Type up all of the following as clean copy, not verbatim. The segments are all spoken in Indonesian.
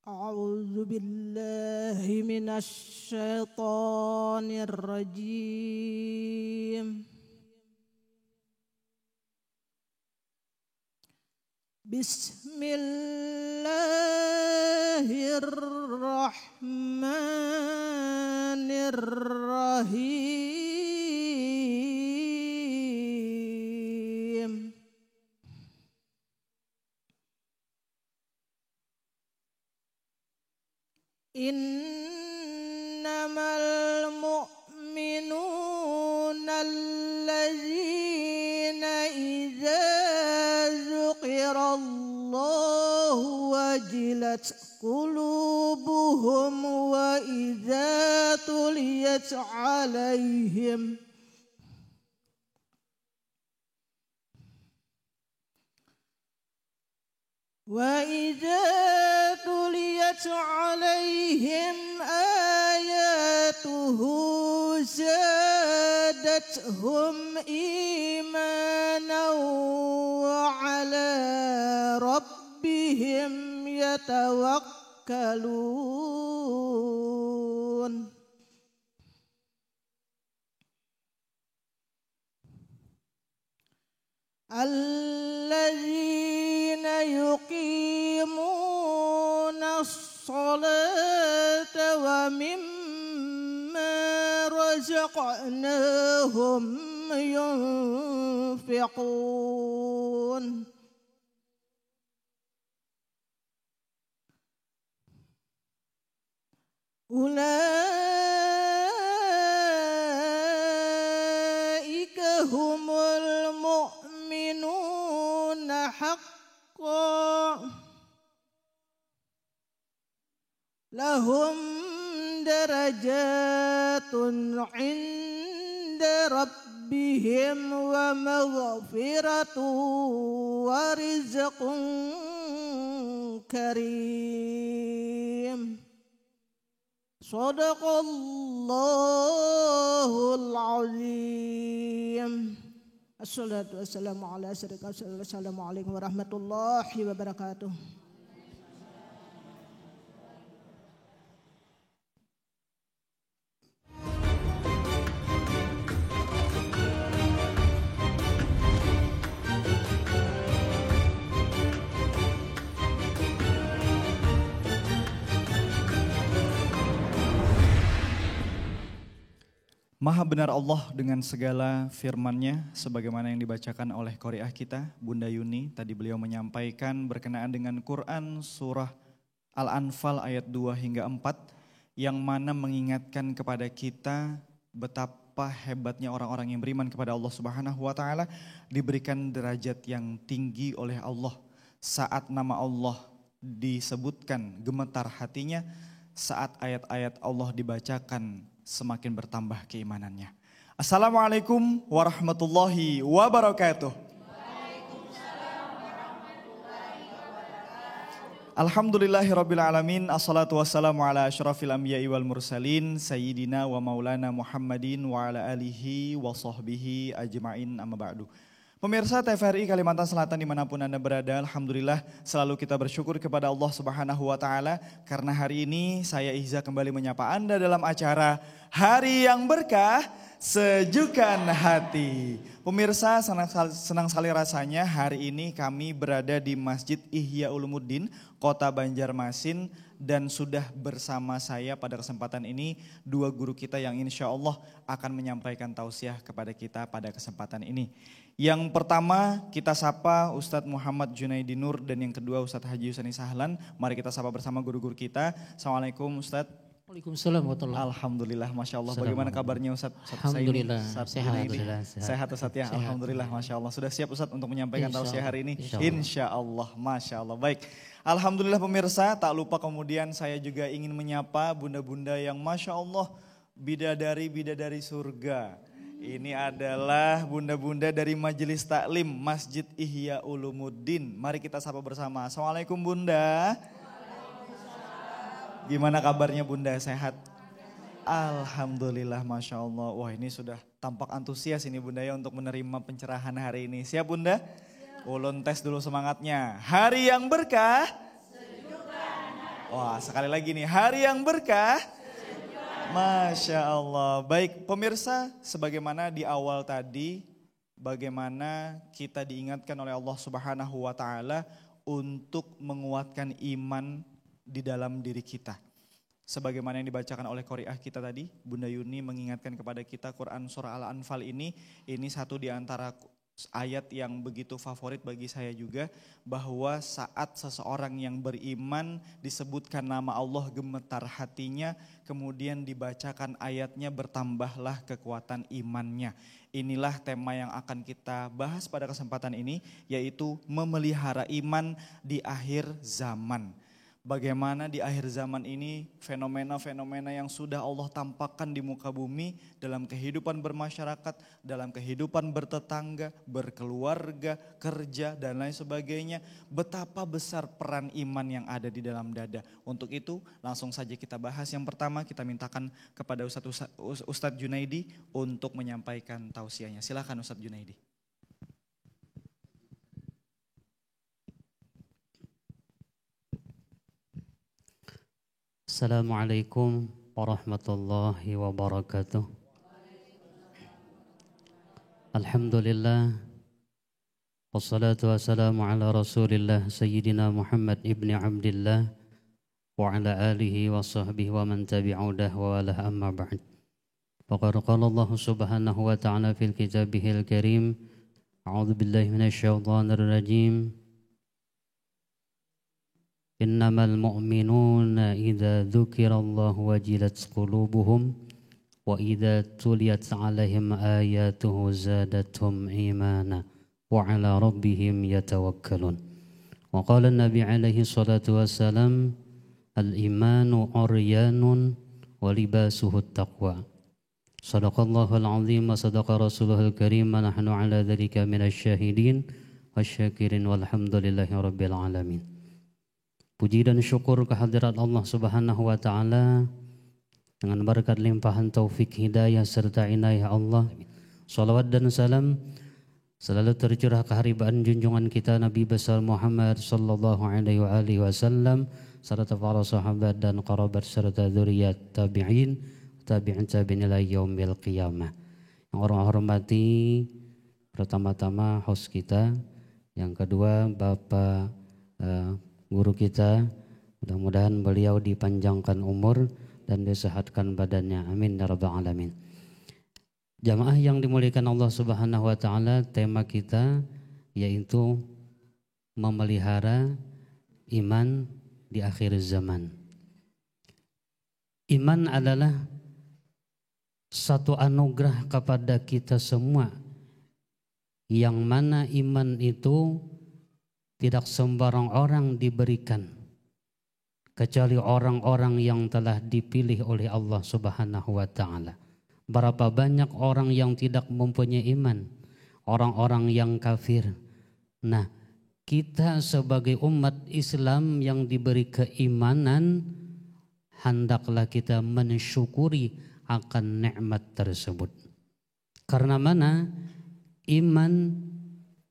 أعوذ بالله من الشيطان الرجيم. بسم الله الرحمن الرحيم. إنما المؤمنون الذين إذا ذكر الله وجلت قلوبهم وإذا تليت عليهم آياته زادتهم إيمانا وعلى ربهم يتوكلون. الذين يقيمون الصلاة ومما رزقناهم ينفقون. أولئك هم المؤمنون حقا لهم درجات عند ربهم ومغفرة ورزق كريم. صدق الله العظيم. الصلاة والسلام على أشرف الرسل. السلام عليكم ورحمة الله وبركاته. Maha benar Allah dengan segala firman-Nya sebagaimana yang dibacakan oleh qori'ah kita Bunda Yuni. Tadi beliau menyampaikan berkenaan dengan Quran surah Al-Anfal ayat 2 hingga 4 yang mana mengingatkan kepada kita betapa hebatnya orang-orang yang beriman kepada Allah Subhanahu wa taala diberikan derajat yang tinggi oleh Allah. Saat nama Allah disebutkan gemetar hatinya, saat ayat-ayat Allah dibacakan semakin bertambah keimanannya. Assalamualaikum warahmatullahi wabarakatuh. Alhamdulillahirabbil alamin. Assalatu wassalamu ala asyrafil anbiya'i wal mursalin sayyidina wa maulana Muhammadin wa ala alihi wa sahbihi ajma'in, amma ba'du. Pemirsa TVRI Kalimantan Selatan dimanapun Anda berada, alhamdulillah selalu kita bersyukur kepada Allah Subhanahu wa taala karena hari ini saya Ihza kembali menyapa Anda dalam acara Hari yang Berkah Sejukan Hati. Pemirsa, senang sekali rasanya hari ini kami berada di Masjid Ihya Ulumuddin, Kota Banjarmasin, dan sudah bersama saya pada kesempatan ini dua guru kita yang insya Allah akan menyampaikan tausiah kepada kita pada kesempatan ini. Yang pertama kita sapa Ustadz Muhammad Junaidi Nur dan yang kedua Ustadz Haji Husani Sahlan. Mari kita sapa bersama guru-guru kita. Assalamualaikum Ustadz. Waalaikumsalam warahmatullahi. Alhamdulillah, Masya Allah. Bagaimana kabarnya Ustadz? Alhamdulillah, sehat Ustadz ya. Alhamdulillah, Masya Allah. Sudah siap Ustadz untuk menyampaikan tausiah hari ini? Insya Allah, Masya Allah. Baik, alhamdulillah pemirsa, tak lupa kemudian saya juga ingin menyapa bunda-bunda yang Masya Allah bidadari surga. Ini adalah bunda-bunda dari Majelis Taklim Masjid Ihya Ulumuddin. Mari kita sapa bersama. Assalamualaikum Bunda. Gimana kabarnya Bunda, sehat? Alhamdulillah, Masya Allah. Wah, ini sudah tampak antusias ini Bunda ya untuk menerima pencerahan hari ini. Siap Bunda? Ulun tes dulu semangatnya. Hari yang berkah. Wah, sekali lagi nih, hari yang berkah. Masya Allah. Baik pemirsa, sebagaimana di awal tadi, bagaimana kita diingatkan oleh Allah Subhanahu wa Ta'ala untuk menguatkan iman di dalam diri kita. Sebagaimana yang dibacakan oleh qori'ah kita tadi, Bunda Yuni mengingatkan kepada kita Quran Surah Al-Anfal ini satu di antara ayat yang begitu favorit bagi saya juga, bahwa saat seseorang yang beriman disebutkan nama Allah gemetar hatinya, kemudian dibacakan ayatnya bertambahlah kekuatan imannya. Inilah tema yang akan kita bahas pada kesempatan ini, yaitu memelihara iman di akhir zaman. Bagaimana di akhir zaman ini fenomena-fenomena yang sudah Allah tampakkan di muka bumi dalam kehidupan bermasyarakat, dalam kehidupan bertetangga, berkeluarga, kerja dan lain sebagainya. Betapa besar peran iman yang ada di dalam dada. Untuk itu langsung saja kita bahas. Yang pertama kita mintakan kepada Ustadz Junaidi untuk menyampaikan tausiahnya. Silakan Ustadz Junaidi. Assalamualaikum warahmatullahi wabarakatuh. Alhamdulillah. Wassalatu wassalamu ala rasulillah Sayyidina Muhammad ibni Abdillah wa ala alihi wa sahbihi wa man tabi'udah wa wala amma ba'd. Faqad qala Allah subhanahu wa ta'ala fil kitabihil karim. A'udzu billahi minasy syaithanir rajim. Innamal mu'minuna idza dzukirallahu wajilat qulubuhum wa idza tuliyat 'alaihim ayatuhu zadatuhum imana wa 'ala rabbihim yatawakkalun. Wa qala an-nabi alaihi salatu wassalam al-imanu uryanun wa libasuhu at-taqwa. Shadaqallahul 'azim wa sadaqa rasuluhul karim wa nahnu 'ala dzalika minasy syahidin wasyakirin walhamdulillahi rabbil alamin. Puji dan syukur kehadirat Allah Subhanahu wa Ta'ala dengan berkat limpahan taufik hidayah serta inayah Allah. Salawat dan salam selalu tercurah keharibaan junjungan kita Nabi besar Muhammad sallallahu alaihi wasallam serta para sahabat dan kerabat serta dzurriyyat tabi'in ila yaumil qiyamah. Yang orang hormati pertama-tama host kita, yang kedua Bapak guru kita, mudah-mudahan beliau dipanjangkan umur dan disehatkan badannya, amin ya rabbal alamin. Jamaah yang dimuliakan Allah Subhanahu wa Ta'ala, tema kita yaitu memelihara iman di akhir zaman. Iman adalah satu anugerah kepada kita semua, yang mana iman itu tidak sembarang orang diberikan, kecuali orang-orang yang telah dipilih oleh Allah Subhanahu wa Ta'ala. Berapa banyak orang yang tidak mempunyai iman, orang-orang yang kafir. Nah, kita sebagai umat Islam yang diberi keimanan, hendaklah kita mensyukuri akan nikmat tersebut. Karena mana? Iman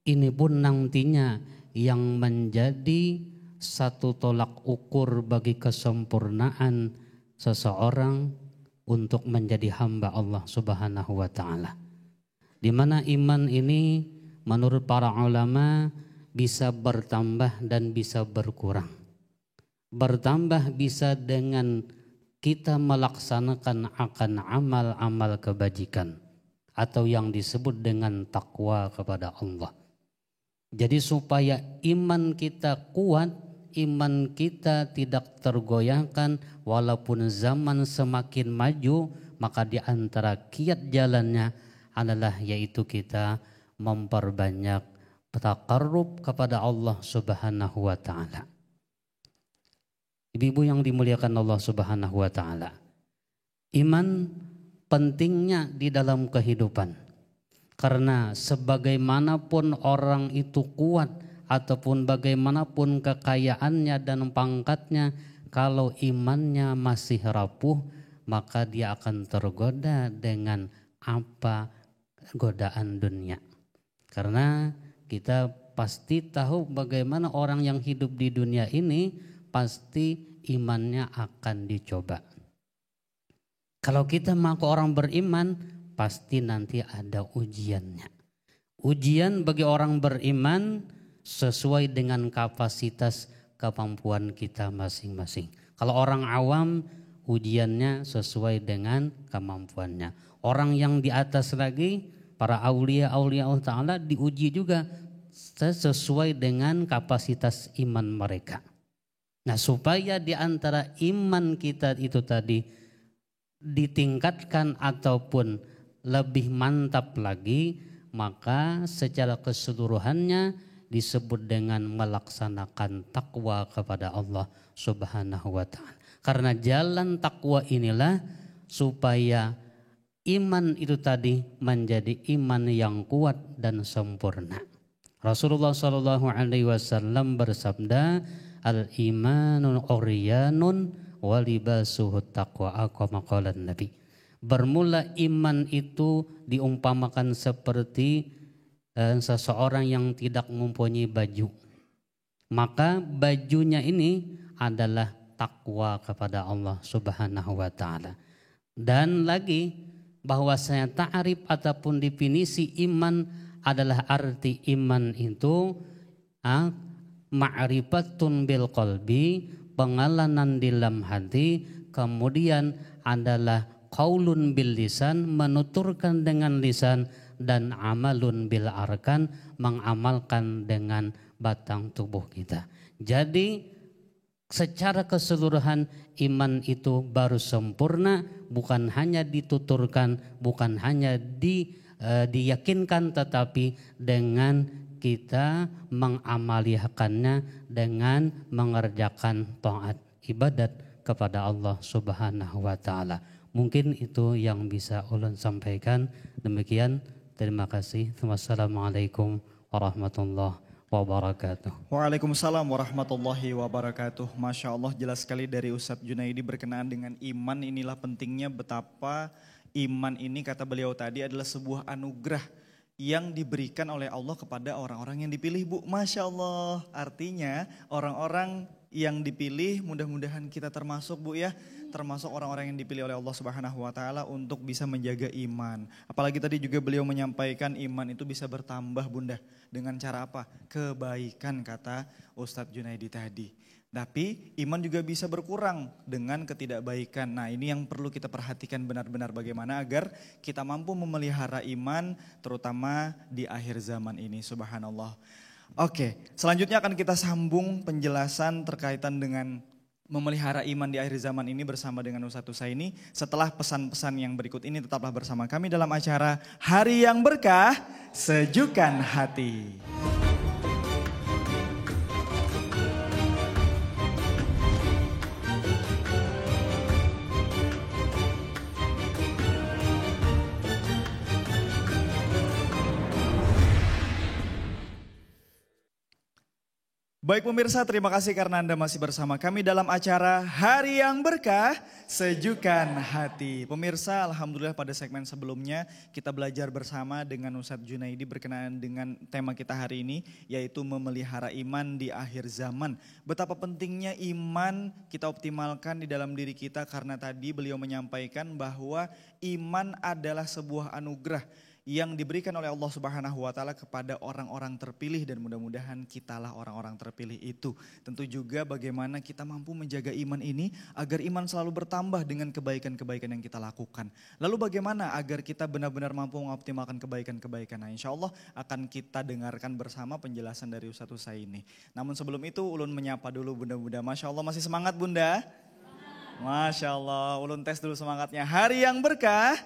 ini pun nantinya yang menjadi satu tolak ukur bagi kesempurnaan seseorang untuk menjadi hamba Allah Subhanahu wa Ta'ala. Di mana iman ini menurut para ulama bisa bertambah dan bisa berkurang. Bertambah bisa dengan kita melaksanakan akan amal-amal kebajikan atau yang disebut dengan takwa kepada Allah. Jadi supaya iman kita kuat, iman kita tidak tergoyahkan walaupun zaman semakin maju, maka di antara kiat jalannya adalah yaitu kita memperbanyak taqarrub kepada Allah Subhanahu wa Ta'ala. Ibu-ibu yang dimuliakan Allah Subhanahu wa Ta'ala, iman pentingnya di dalam kehidupan. Karena sebagaimanapun orang itu kuat ataupun bagaimanapun kekayaannya dan pangkatnya, kalau imannya masih rapuh, maka dia akan tergoda dengan apa godaan dunia. Karena kita pasti tahu bagaimana orang yang hidup di dunia ini pasti imannya akan dicoba. Kalau kita mengaku orang beriman, pasti nanti ada ujiannya. Ujian bagi orang beriman sesuai dengan kapasitas kemampuan kita masing-masing. Kalau orang awam, ujiannya sesuai dengan kemampuannya. Orang yang di atas lagi, para aulia Allah Ta'ala diuji juga sesuai dengan kapasitas iman mereka. Nah, supaya di antara iman kita itu tadi ditingkatkan ataupun lebih mantap lagi, maka secara keseluruhannya disebut dengan melaksanakan takwa kepada Allah Subhanahu wa Ta'ala. Karena jalan takwa inilah supaya iman itu tadi menjadi iman yang kuat dan sempurna. Rasulullah Shallallahu Alaihi Wasallam bersabda, al-imanun uryanun walibasuhu taqwa, aqamakolan Nabi. Bermula iman itu diumpamakan seperti seseorang yang tidak mempunyai baju. Maka bajunya ini adalah takwa kepada Allah Subhanahu wa Ta'ala. Dan lagi bahwasanya ta'rif ataupun definisi iman adalah arti iman itu ma'rifatun bil qalbi, pengalaman di dalam hati, kemudian adalah qaulun bil lisan, menuturkan dengan lisan, dan amalun bil arkan, mengamalkan dengan batang tubuh kita. Jadi secara keseluruhan iman itu baru sempurna, bukan hanya dituturkan, bukan hanya diyakinkan, tetapi dengan kita mengamaliakannya dengan mengerjakan taat ibadat kepada Allah Subhanahu wa Ta'ala. Mungkin itu yang bisa ulun sampaikan. Demikian, terima kasih. Wassalamualaikum warahmatullahi wabarakatuh. Waalaikumsalam warahmatullahi wabarakatuh. Masya Allah, jelas sekali dari Ustadz Junaidi berkenaan dengan iman. Inilah pentingnya betapa iman ini, kata beliau tadi, adalah sebuah anugerah yang diberikan oleh Allah kepada orang-orang yang dipilih, Bu. Masya Allah, artinya orang-orang yang dipilih, mudah-mudahan kita termasuk, Bu, ya, termasuk orang-orang yang dipilih oleh Allah Subhanahu wa Ta'ala untuk bisa menjaga iman. Apalagi tadi juga beliau menyampaikan iman itu bisa bertambah, Bunda, dengan cara apa? Kebaikan, kata Ustadz Junaidi tadi. Tapi iman juga bisa berkurang dengan ketidakbaikan. Nah, ini yang perlu kita perhatikan benar-benar, bagaimana agar kita mampu memelihara iman terutama di akhir zaman ini. Subhanallah. Oke, selanjutnya akan kita sambung penjelasan terkaitan dengan memelihara iman di akhir zaman ini bersama dengan Ustadz Husaini. Setelah pesan-pesan yang berikut ini, tetaplah bersama kami dalam acara Hari yang Berkah, Sejukkan Hati. Baik pemirsa, terima kasih karena Anda masih bersama kami dalam acara Hari yang Berkah, Sejukkan Hati. Pemirsa, alhamdulillah pada segmen sebelumnya kita belajar bersama dengan Ustadz Junaidi berkenaan dengan tema kita hari ini, yaitu memelihara iman di akhir zaman. Betapa pentingnya iman kita optimalkan di dalam diri kita, karena tadi beliau menyampaikan bahwa iman adalah sebuah anugerah yang diberikan oleh Allah Subhanahu wa Ta'ala kepada orang-orang terpilih, dan mudah-mudahan kitalah orang-orang terpilih itu. Tentu juga bagaimana kita mampu menjaga iman ini agar iman selalu bertambah dengan kebaikan-kebaikan yang kita lakukan. Lalu bagaimana agar kita benar-benar mampu mengoptimalkan kebaikan-kebaikan? Nah, insya Allah akan kita dengarkan bersama penjelasan dari Ustadz Husaini. Namun sebelum itu ulun menyapa dulu Bunda-Bunda. Masya Allah, masih semangat Bunda? Masya Allah, ulun tes dulu semangatnya. Hari yang berkah.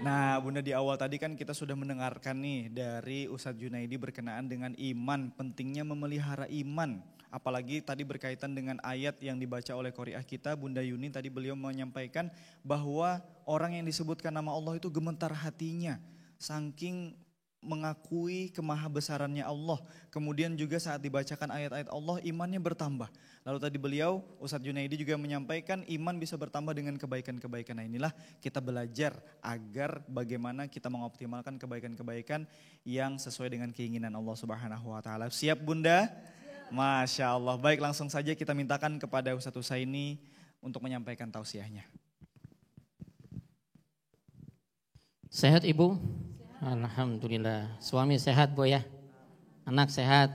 Nah Bunda, di awal tadi kan kita sudah mendengarkan nih dari Ustadz Junaidi berkenaan dengan iman, pentingnya memelihara iman. Apalagi tadi berkaitan dengan ayat yang dibaca oleh qori'ah kita, Bunda Yuni, tadi beliau menyampaikan bahwa orang yang disebutkan nama Allah itu gemetar hatinya, saking mengakui kemahabesarannya Allah. Kemudian juga saat dibacakan ayat-ayat Allah, imannya bertambah. Lalu tadi beliau, Ustadz Junaidi juga menyampaikan iman bisa bertambah dengan kebaikan-kebaikan. Nah inilah kita belajar agar bagaimana kita mengoptimalkan kebaikan-kebaikan yang sesuai dengan keinginan Allah Subhanahu wa Ta'ala. Siap Bunda? Masya Allah. Baik, langsung saja kita mintakan kepada Ustadz Husaini untuk menyampaikan tausiahnya. Sehat Ibu? Alhamdulillah. Suami sehat Bu ya? Anak sehat?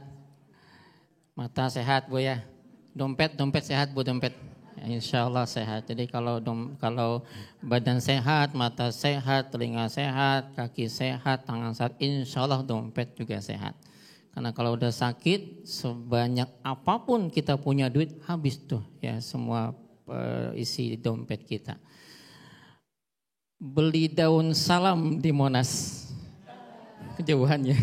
Mata sehat Bu ya? Dompet sehat Bu, dompet? Ya, insya Allah sehat. Jadi kalau badan sehat, mata sehat, telinga sehat, kaki sehat, tangan sehat, insya Allah dompet juga sehat. Karena kalau udah sakit, sebanyak apapun kita punya duit, habis tuh ya semua isi dompet kita. Beli daun salam di Monas, kejauhannya.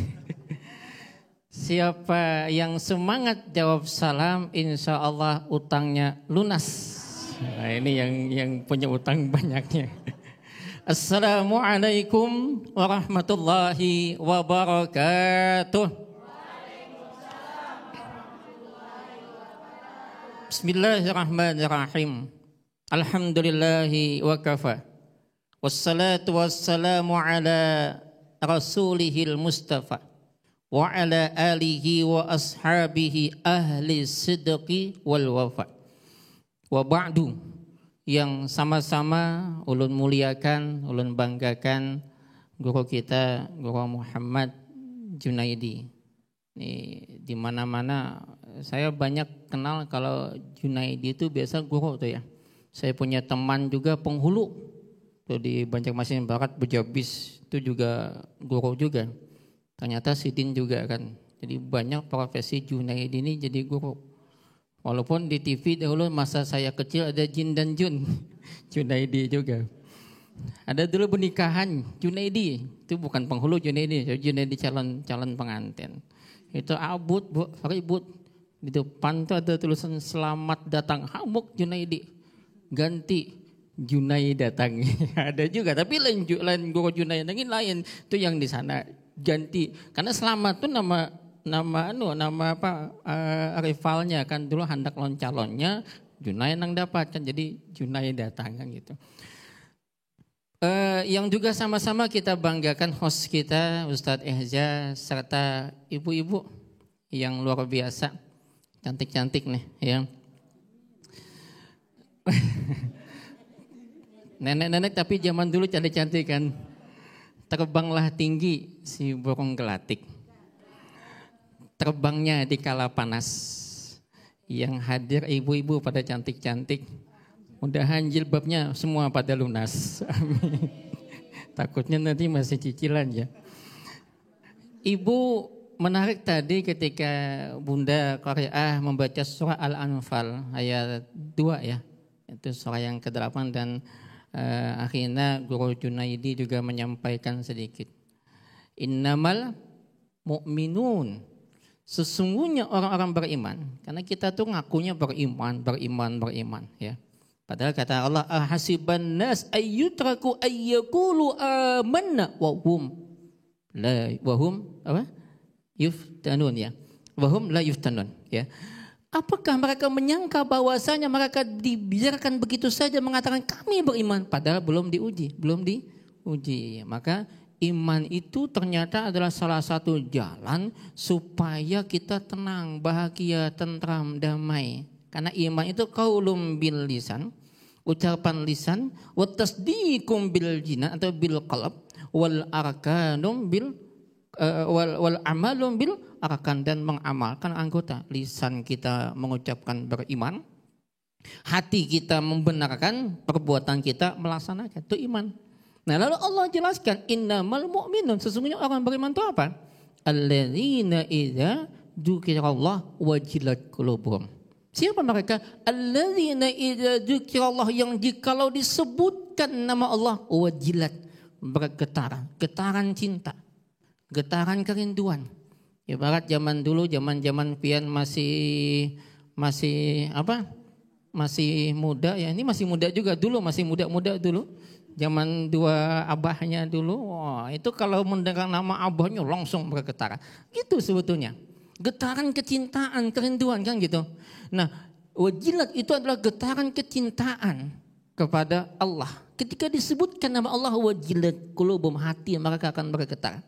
Siapa yang semangat jawab salam, insya Allah utangnya lunas. Nah, ini yang punya utang banyaknya. Assalamualaikum warahmatullahi wabarakatuh. Bismillahirrahmanirrahim. Alhamdulillahi wa kafa. Wassalatu wassalamu ala rasulihil mustafa wa ala alihi wa ashabihi ahli sidqi wal wafa. Wa ba'du, yang sama-sama ulun muliakan, ulun banggakan guru kita, Guru Muhammad Junaidi. Ini di mana-mana saya banyak kenal kalau Junaidi itu biasa guru tuh ya. Saya punya teman juga penghulu tuh di Banjarmasin Barat, Bejabis, itu juga guru juga. Ternyata Sidin juga kan. Jadi banyak profesi Junaidi ini jadi guru. Walaupun di TV dahulu masa saya kecil ada Jin dan Jun, Junaidi juga. Ada dulu pernikahan Junaidi, itu bukan penghulu Junaidi calon pengantin. Itu abut, Bu, ribut. Di depan tuh ada tulisan selamat datang Hamuk Junaidi. Ganti Junai datang. Ada juga, tapi lain guru Junai lain. Itu yang di sana ganti. Karena selamat tuh nama rivalnya kan dulu hendak calonnya Junai yang dapat kan, jadi Junai datang kan gitu. Yang juga sama-sama kita banggakan host kita Ustadz Ehza serta ibu-ibu yang luar biasa, cantik-cantik nih ya. Nenek-nenek tapi zaman dulu cantik-cantik kan. Terbanglah tinggi si burung gelatik, terbangnya di kala panas. Yang hadir ibu-ibu pada cantik-cantik, mudahan jilbabnya semua pada lunas. Amin. Takutnya nanti masih cicilan ya. Ibu menarik tadi ketika Bunda Qari'ah membaca surah Al-Anfal ayat 2 ya. Itu surah yang ke-8 dan akhirnya Guru Junaidi juga menyampaikan sedikit. Innamal mu'minun. Sesungguhnya orang-orang beriman, karena kita tuh ngakunya beriman ya. Padahal kata Allah, ahasiban nas ayyutraku ayyaqulu amanna wa hum yuftanun ya. Wa hum la yuftanun ya. Apakah mereka menyangka bahwasanya mereka dibiarkan begitu saja mengatakan kami beriman padahal belum diuji. Maka iman itu ternyata adalah salah satu jalan supaya kita tenang, bahagia, tentram, damai. Karena iman itu qaulun bil lisan, ucapan lisan, wa tasdiqum bil jinan atau bil qalb, wal arkanum bil wal amalum bil arkan, dan mengamalkan anggota. Lisan kita mengucapkan beriman, hati kita membenarkan, perbuatan kita melaksanakan, itu iman. Nah, lalu Allah jelaskan innamal mu'minun, sesungguhnya orang beriman itu apa? Alladzina idza dzukirallah wajilat qulubuhum. Siapa mereka? Alladzina idza dzukirallah, yang jikalau disebutkan nama Allah wajilat, bergetar, getaran cinta, getaran kerinduan. Ibarat zaman dulu, zaman pian masih muda ya. Ini masih muda juga dulu, masih muda dulu. Zaman dua abahnya dulu, wah, itu kalau mendengar nama abahnya langsung bergetar. Gitu sebetulnya. Getaran kecintaan, kerinduan kan gitu. Nah, wajilat itu adalah getaran kecintaan kepada Allah. Ketika disebutkan nama Allah, wajilat qulubum, hati mereka akan bergetar.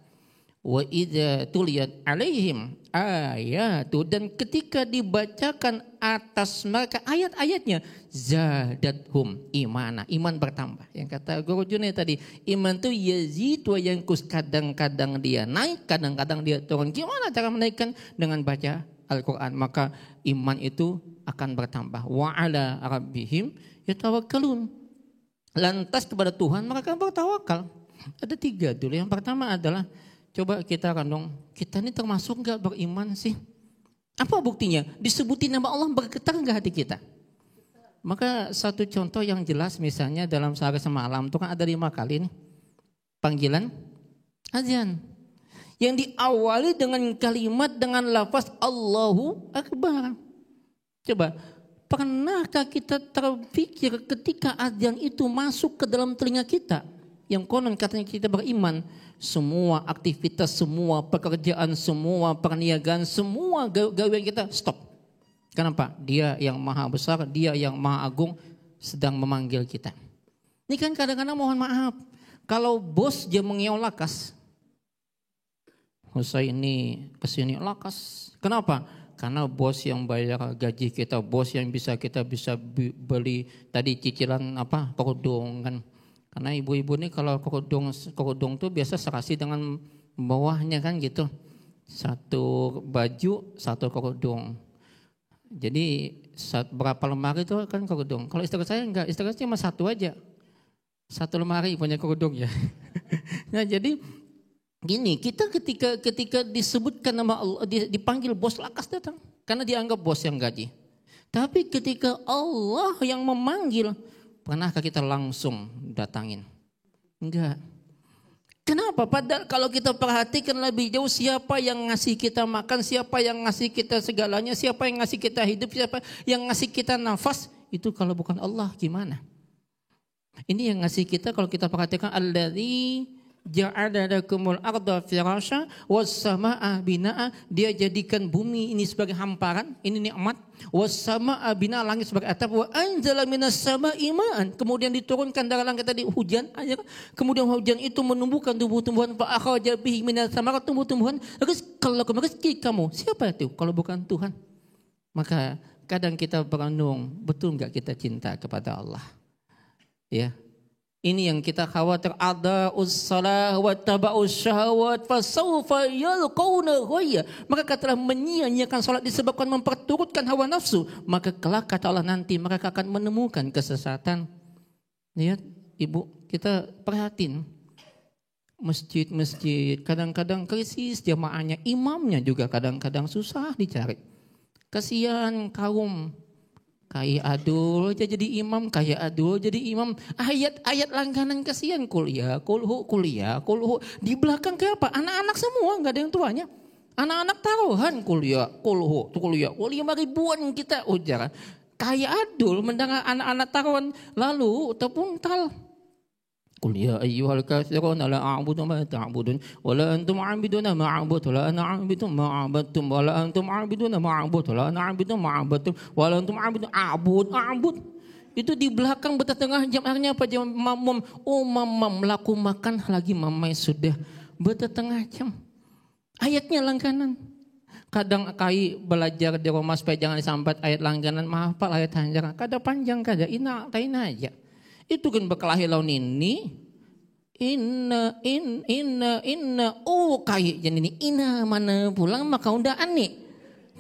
Wa idza tuliyat alaihim ayatu, dan ketika dibacakan atas mereka ayat-ayatnya, zadathum imana, iman bertambah. Yang kata Guru Junaid tadi, iman itu yazid wa yanqus, kadang-kadang dia naik, kadang-kadang dia turun. Gimana cara menaikkan? Dengan baca Al-Quran, maka iman itu akan bertambah. Wa ala rabbihim yatawakkalun, lantas kepada Tuhan mereka bertawakal. Ada 3 dulu. Yang pertama adalah coba kita renung, kita ini termasuk enggak beriman sih? Apa buktinya? Disebutin nama Allah bergetar enggak hati kita? Maka satu contoh yang jelas misalnya dalam sehari semalam itu kan ada 5 kali nih panggilan azan. Yang diawali dengan kalimat dengan lafaz Allahu Akbar. Coba, pernahkah kita terpikir ketika azan itu masuk ke dalam telinga kita, yang konon katanya kita beriman, semua aktivitas, semua pekerjaan, semua perniagaan, semua gawean kita stop. Kenapa? Dia yang maha besar, dia yang maha agung sedang memanggil kita. Ini kan kadang-kadang mohon maaf, kalau bos dia mengeol lakas, saya ini kesini lakas. Kenapa? Karena bos yang bayar gaji kita, bos yang kita bisa beli tadi cicilan kerudung kan. Karena ibu-ibu ini kalau kerudung tuh biasa serasi dengan bawahnya kan gitu. 1 baju, 1 kerudung. Jadi berapa lemari itu kan kerudung. Kalau istri saya enggak, istri saya cuma 1 aja. 1 lemari punya kerudung ya. Nah jadi gini, kita ketika disebutkan nama Allah, dipanggil bos lakas datang. Karena dianggap bos yang gaji. Tapi ketika Allah yang memanggil, pernahkah kita langsung datangin? Enggak. Kenapa? Padahal kalau kita perhatikan lebih jauh, siapa yang ngasih kita makan, siapa yang ngasih kita segalanya, siapa yang ngasih kita hidup, siapa yang ngasih kita nafas, itu kalau bukan Allah gimana? Ini yang ngasih kita kalau kita perhatikan, alladzi ja'ala lakumul arda firasya was samaa binaa, dia jadikan bumi ini sebagai hamparan, ini nikmat, was samaa binaa, langit sebagai atap, wa anzala minas samaa'i ma'an, kemudian diturunkan dari langit tadi hujan air, kemudian hujan itu menumbuhkan tumbuh-tumbuhan, fa akhraja bihi minas samarat, tumbuh-tumbuhan, rezeki kamu. Siapa itu kalau bukan Tuhan? Maka kadang kita berenung, betul enggak kita cinta kepada Allah? Ya. Ini yang kita khawatir, ada'us salah wa taba'us syahwat fasawfa yalqawna ghayya. Maka telah menyia-nyiakan salat disebabkan memperturutkan hawa nafsu, maka kelak kata Allah nanti mereka akan menemukan kesesatan. Lihat Ibu, kita perhatiin masjid-masjid kadang-kadang krisis jamaahnya, imamnya juga kadang-kadang susah dicari. Kasihan kaum Kai Adul aja jadi imam, Kai Adul jadi imam. Ayat-ayat langganan kasihan, kuliah, kulhu. Di belakang kayak apa? Anak-anak semua, nggak ada yang tuanya. Anak-anak taruhan kuliah, kulhu, kuliah 5 ribuan kita ujar. Kai Adul mendengar anak-anak taruhan, lalu terpuntal. Qul ya ayyuhal kafirun la a'budu ma ta'budun wa la antum 'abiduna ma a'budu la ana 'abidu ma 'abadtum wa la antum 'abiduna ma a'budu la ana 'abidu ma 'abadtum wa la antum 'abidu a'bud. Itu di belakang bertengah jam, akhirnya apa? Jam makmum, mamam laku makan lagi mamai sudah bertengah jam. Ayatnya langganan. Kadang Kai belajar di rumah supaya jangan disambat ayat langganan, mahafal ayat hanjaran. Kadang panjang kada ina taina aja. Itu kan berkelahi lawan ini. Inna Kai jadi ini ina mana pulang maka undaan nih.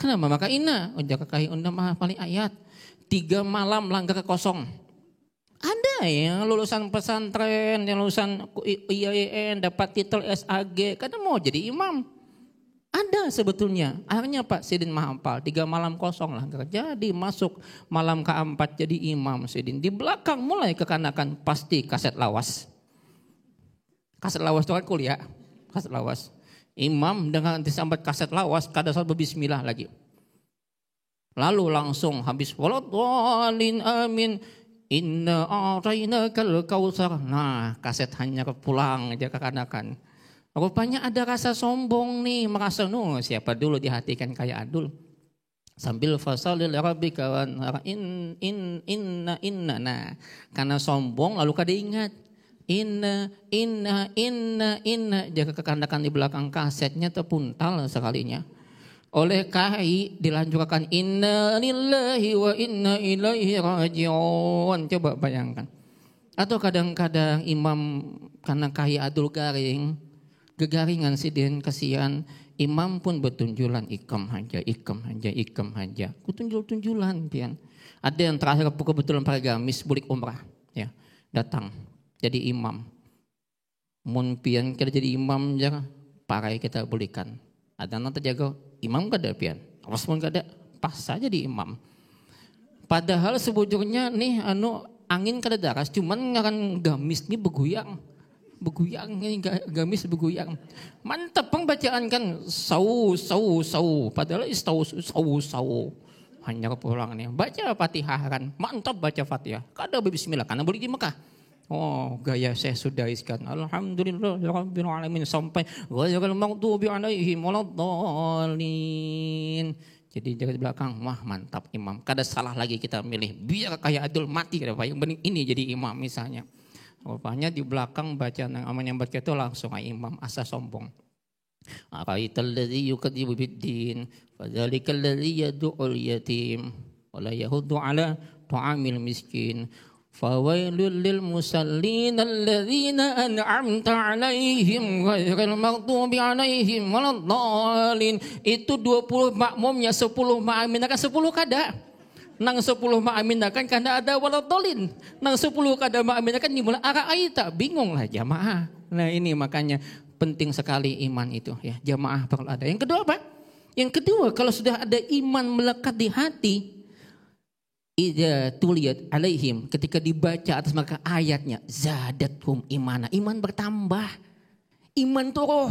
Kenapa maka ina? Udah kai undang mahafal ayat. 3 malam langgar kosong. Ada yang lulusan pesantren, yang lulusan IAIN dapat titel SAG, kadang mau jadi imam. Ada sebetulnya. Akhirnya Pak Sidin mahafal 3 malam kosong lah. Jadi masuk malam ke-4 jadi imam Sidin. Di belakang mulai kekanakan pasti kaset lawas. Kaset lawas itu kan kuliah. Kaset lawas. Imam dengan disambat kaset lawas kada salat berbismillah lagi. Lalu langsung habis waladhdallin amin. Inna a'tainakal kautsar. Nah, kaset hanya pulang aja kekanakan. Rupanya ada rasa sombong nih, merasa siapa dulu dihatikan kayak Adul. Sambil fasalil rabbika wanhar inna. Nah, karena sombong lalu kada ingat. Inna. Jaga kekandakan di belakang kasetnya terpuntal sekalinya. Oleh KAI dilanjutkan inna lillahi wa inna ilaihi raji'un. Coba bayangkan. Atau kadang-kadang imam karena KAI Adul Garing, gegaringan sidin kasihan, imam pun bertunjulan ikam haja. Kutunjul-tunjulan pian. Ada yang terakhir kebetulan pakai gamis bulik umrah, ya. Datang jadi imam. Mun pian kita jadi imam ya, pakai kita bulikan. Ada nanti jaga imam kada pian. Awas pun kada, pas saja di imam. Padahal sebujurnya nih angin kada daras, cuman ngaran gamis nih beguyang ini gamis beguyang. Mantap bacaan kan sau. Padahal sau. Hanya pulang nih baca Fatihah kan, mantap baca Fatihah. Kada bismillah karena boleh di Mekah. Oh gaya saya sudah iskan. Alhamdulillah rabbil alamin sampai ghairil maghdubi alaihim waladdallin. Jadi jaga di belakang, wah mantap imam. Kada salah lagi kita milih biar kayak Adul mati kada yang penting ini jadi imam misalnya. Rupanya di belakang bacaan yang aman yang baca itu langsung imam asa sombong. Araital ladzi yukadzibu biddin fadzalikal ladzi yad'ul yatim wa la yahuddu ala ta'amil miskin. Fawailul lil musallin alladzina an'amta alaihim ghairil maghdubi alaihim waladdallin. Itu 20 makmumnya 10 ma'aminakan 10 kada. Nang 10 ma'aminakan karena ada waladdallin. Nang 10 kada ma'aminakan dimulai ara'aita, bingung lah jamaah. Nah ini makanya penting sekali iman itu ya. Jamaah perlu ada. Yang kedua apa? Yang kedua kalau sudah ada iman melekat di hati, idza tuliyat alaihim, ketika dibaca atas mereka ayatnya, zadathum imana, iman bertambah. Iman itu roh,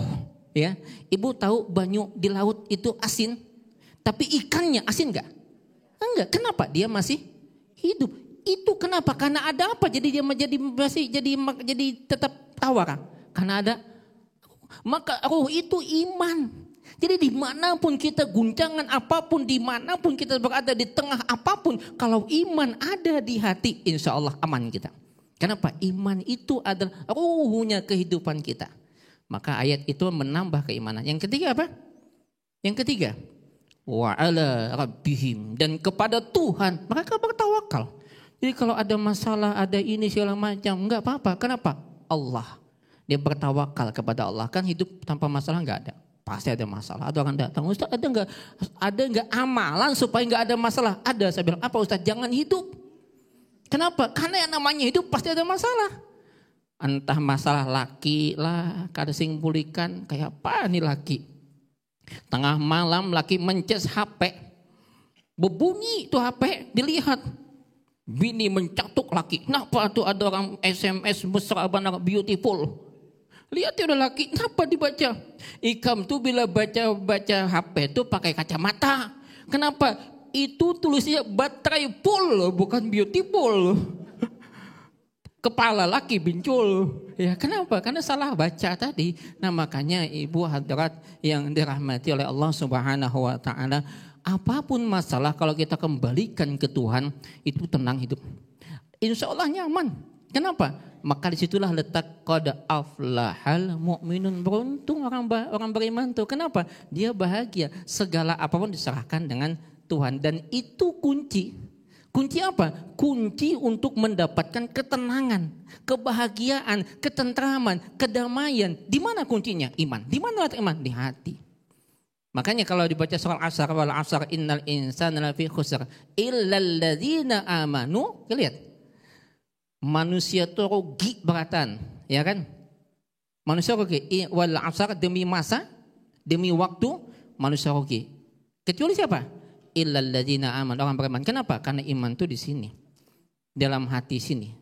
ya. Ibu tahu banyu di laut itu asin, tapi ikannya asin enggak? Enggak. Kenapa? Dia masih hidup. Itu kenapa? Karena ada apa? Jadi dia jadi tetap tawar. Karena ada maka roh itu iman. Jadi dimanapun kita guncangan apapun, dimanapun kita berada di tengah apapun, kalau iman ada di hati, insya Allah aman kita. Kenapa? Iman itu adalah ruhnya kehidupan kita. Maka ayat itu menambah keimanan. Yang ketiga apa? Yang ketiga, wa ala rabbihim, dan kepada Tuhan mereka bertawakal. Jadi kalau ada masalah, ada ini segala macam, enggak apa-apa. Kenapa? Allah. Dia bertawakal kepada Allah. Kan hidup tanpa masalah enggak ada. Pasti ada masalah. Ada orang datang, Ustaz ada enggak amalan supaya enggak ada masalah? Ada. Saya bilang, apa Ustaz? Jangan hidup. Kenapa? Karena yang namanya hidup pasti ada masalah. Entah masalah laki lah, kada sing bulikan, kayak apa nih laki. Tengah malam laki mencet HP. Berbunyi itu HP, dilihat. Bini mencatuk laki. Kenapa tuh ada orang SMS mesra banget beautiful. Lihat ya udah laki, kenapa dibaca? Ikam tuh bila baca HP tuh pakai kacamata. Kenapa? Itu tulisnya baterai full, bukan beautiful. Kepala laki bincul. Ya kenapa? Karena salah baca tadi. Nah makanya ibu hadirat yang dirahmati oleh Allah Subhanahu wa taala, apapun masalah kalau kita kembalikan ke Tuhan, itu tenang hidup. Insya Allah nyaman. Kenapa? Maka disitulah letak qad aflahal mu'minun, beruntung orang beriman tuh. Kenapa? Dia bahagia. Segala apapun diserahkan dengan Tuhan. Dan itu kunci. Kunci apa? Kunci untuk mendapatkan ketenangan, kebahagiaan, ketentraman, kedamaian. Di mana kuncinya? Iman. Di mana letak iman? Di hati. Makanya kalau dibaca surah Asr, wal asr innal insana lafi khusr illal ladzina amanu, lihat. Manusia itu rugi beratan, ya kan? Manusia rugi. Wal asr, demi masa, demi waktu, manusia rugi. Kecuali siapa? Illal ladzina amanu, orang beriman. Kenapa? Karena iman itu di sini. Dalam hati sini.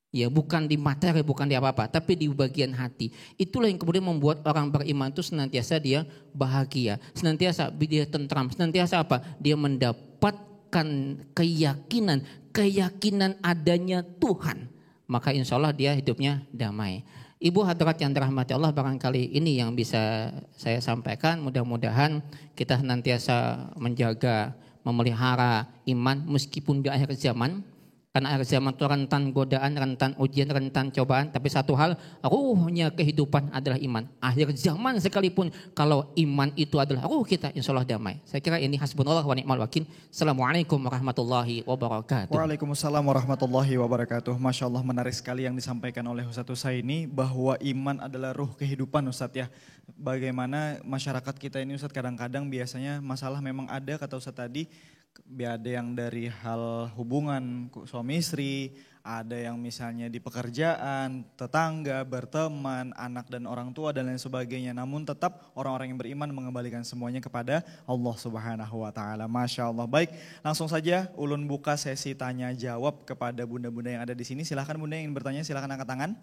Ya, bukan di materi, bukan di apa-apa, tapi di bagian hati. Itulah yang kemudian membuat orang beriman itu senantiasa dia bahagia, senantiasa dia tentram, senantiasa apa? Dia mendapatkan keyakinan adanya Tuhan. Maka insya Allah dia hidupnya damai. Ibu hadirat yang dirahmati Allah, barangkali ini yang bisa saya sampaikan. Mudah-mudahan kita senantiasa menjaga, memelihara iman meskipun di akhir zaman. Karena akhir zaman itu rentan godaan, rentan ujian, rentan cobaan. Tapi satu hal, ruhnya kehidupan adalah iman. Akhir zaman sekalipun kalau iman itu adalah ruh kita, insya Allah damai. Saya kira ini hasbunallah wa ni'mal wakil. Assalamualaikum warahmatullahi wabarakatuh. Waalaikumsalam warahmatullahi wabarakatuh. Masya Allah, menarik sekali yang disampaikan oleh Ustadz Husaini bahwa iman adalah ruh kehidupan Ustadz ya. Bagaimana masyarakat kita ini Ustadz kadang-kadang biasanya masalah memang ada kata Ustadz tadi. Ada yang dari hal hubungan suami istri, ada yang misalnya di pekerjaan, tetangga, berteman, anak dan orang tua dan lain sebagainya. Namun tetap orang-orang yang beriman mengembalikan semuanya kepada Allah Subhanahu wa taala. Masya Allah. Baik, langsung saja ulun buka sesi tanya jawab kepada bunda-bunda yang ada di sini. Silahkan bunda yang ingin bertanya, silahkan angkat tangan.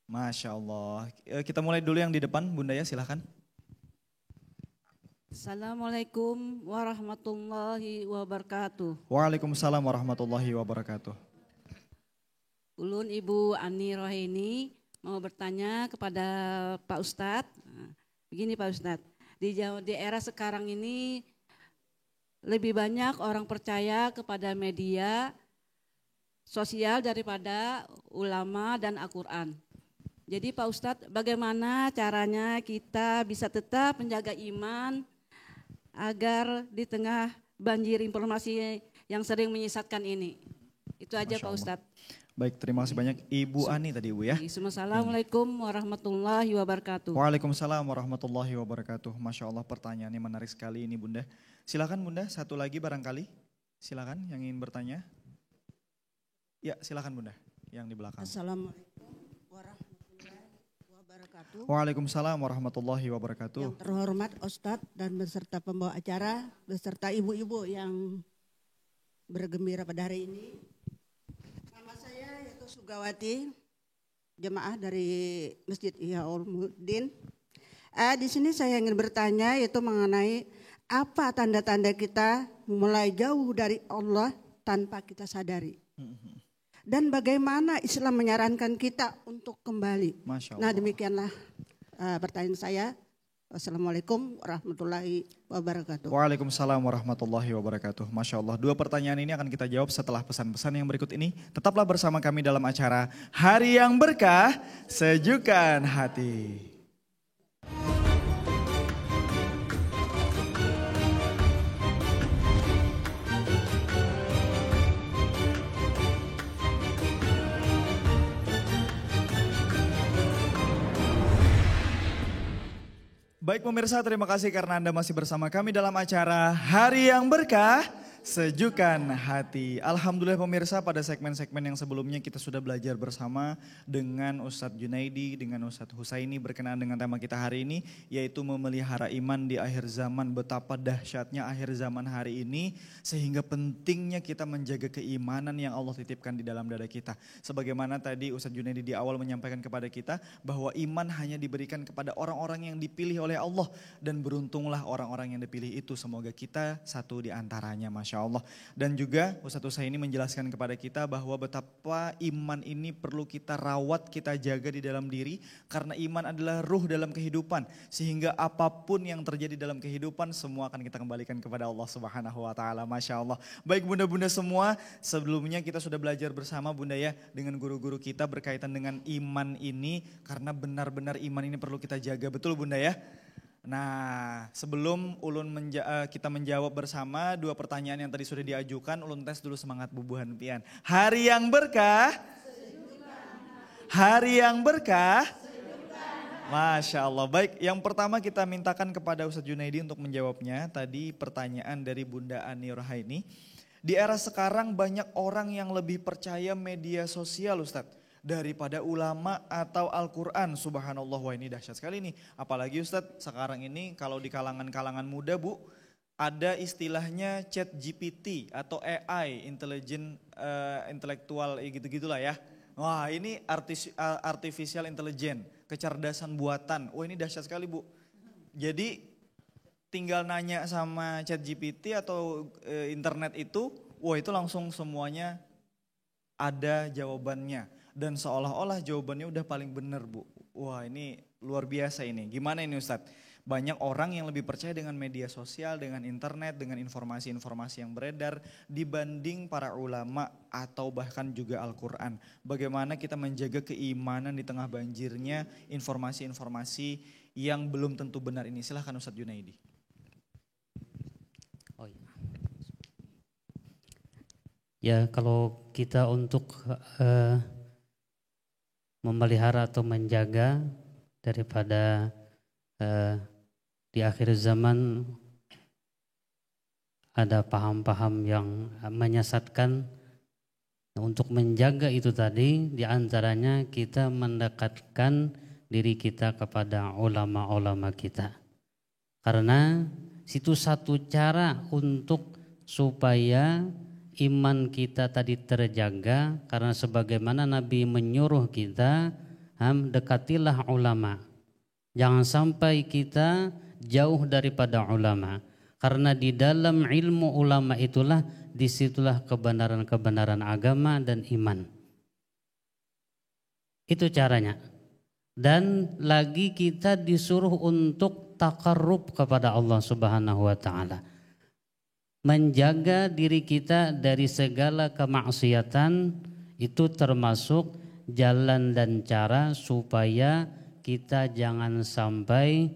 Masya Allah. Kita mulai dulu yang di depan, bunda ya, silahkan. Assalamualaikum warahmatullahi wabarakatuh. Waalaikumsalam warahmatullahi wabarakatuh. Ulun Ibu Ani Rohaini mau bertanya kepada Pak Ustadz. Begini Pak Ustadz, di era sekarang ini lebih banyak orang percaya kepada media sosial daripada ulama dan Al-Quran. Jadi Pak Ustadz, bagaimana caranya kita bisa tetap menjaga iman agar di tengah banjir informasi yang sering menyesatkan ini? Itu aja Pak Ustadz. Baik, terima kasih banyak Ibu Ani tadi Ibu ya. Assalamualaikum warahmatullahi wabarakatuh. Waalaikumsalam warahmatullahi wabarakatuh. Masya Allah, pertanyaannya menarik sekali ini Bunda. Silakan Bunda, satu lagi barangkali. Silakan yang ingin bertanya. Ya silakan Bunda, yang di belakang. Assalamualaikum warahmatullahi wabarakatuh. Waalaikumsalam warahmatullahi wabarakatuh. Yang terhormat Ustadz dan beserta pembawa acara, beserta ibu-ibu yang bergembira pada hari ini. Nama saya yaitu Sugawati, jemaah dari Masjid Ihya Ulumuddin. Di sini saya ingin bertanya yaitu mengenai apa tanda-tanda kita mulai jauh dari Allah tanpa kita sadari. Dan bagaimana Islam menyarankan kita untuk kembali. Masya Allah. Nah demikianlah pertanyaan saya. Wassalamualaikum warahmatullahi wabarakatuh. Waalaikumsalam warahmatullahi wabarakatuh. Masya Allah, dua pertanyaan ini akan kita jawab setelah pesan-pesan yang berikut ini. Tetaplah bersama kami dalam acara Hari yang Berkah, Sejukkan Hati. Baik pemirsa, terima kasih karena Anda masih bersama kami dalam acara Hari yang Berkah, Sejukkan Hati. Alhamdulillah pemirsa, pada segmen-segmen yang sebelumnya kita sudah belajar bersama dengan Ustadz Junaidi, dengan Ustadz Husaini berkenaan dengan tema kita hari ini, yaitu memelihara iman di akhir zaman. Betapa dahsyatnya akhir zaman hari ini, sehingga pentingnya kita menjaga keimanan yang Allah titipkan di dalam dada kita. Sebagaimana tadi Ustadz Junaidi di awal menyampaikan kepada kita, bahwa iman hanya diberikan kepada orang-orang yang dipilih oleh Allah. Dan beruntunglah orang-orang yang dipilih itu, semoga kita satu di antaranya. Masya Allah. Dan juga Ustadz Husaini menjelaskan kepada kita bahwa betapa iman ini perlu kita rawat, kita jaga di dalam diri. Karena iman adalah ruh dalam kehidupan. Sehingga apapun yang terjadi dalam kehidupan semua akan kita kembalikan kepada Allah Subhanahu wa taala. Masya Allah. Baik bunda-bunda semua, sebelumnya kita sudah belajar bersama Bunda ya dengan guru-guru kita berkaitan dengan iman ini. Karena benar-benar iman ini perlu kita jaga. Betul Bunda ya? Nah, sebelum kita menjawab bersama dua pertanyaan yang tadi sudah diajukan, ulun tes dulu semangat bubuhan pian. Hari yang berkah, hari yang berkah. Masya Allah. Baik, yang pertama kita mintakan kepada Ustadz Junaidi untuk menjawabnya. Tadi pertanyaan dari Bunda Ani Rohaini. Di era sekarang banyak orang yang lebih percaya media sosial Ustadz daripada ulama atau Al-Quran. Subhanallah, wah ini dahsyat sekali nih. Apalagi Ustadz sekarang ini kalau di kalangan-kalangan muda Bu, ada istilahnya chat GPT atau AI, intelektual gitu-gitulah ya. Wah ini artificial intelligence, kecerdasan buatan. Wah ini dahsyat sekali Bu. Jadi tinggal nanya sama chat GPT atau internet itu, wah itu langsung semuanya ada jawabannya. Dan seolah-olah jawabannya udah paling benar Bu. Wah ini luar biasa ini. Gimana ini Ustadz? Banyak orang yang lebih percaya dengan media sosial, dengan internet, dengan informasi-informasi yang beredar dibanding para ulama atau bahkan juga Al-Quran. Bagaimana kita menjaga keimanan di tengah banjirnya informasi-informasi yang belum tentu benar ini. Silahkan Ustadz Junaidi. Oh iya. Ya kalau kita untuk memelihara atau menjaga daripada di akhir zaman ada paham-paham yang menyesatkan. Untuk menjaga itu tadi diantaranya kita mendekatkan diri kita kepada ulama-ulama kita. Karena itu satu cara untuk supaya iman kita tadi terjaga, karena sebagaimana Nabi menyuruh kita dekatilah ulama. Jangan sampai kita jauh daripada ulama. Karena di dalam ilmu ulama itulah, disitulah kebenaran-kebenaran agama dan iman. Itu caranya. Dan lagi kita disuruh untuk takarrub kepada Allah Subhanahu wa ta'ala. Menjaga diri kita dari segala kemaksiatan, itu termasuk jalan dan cara supaya kita jangan sampai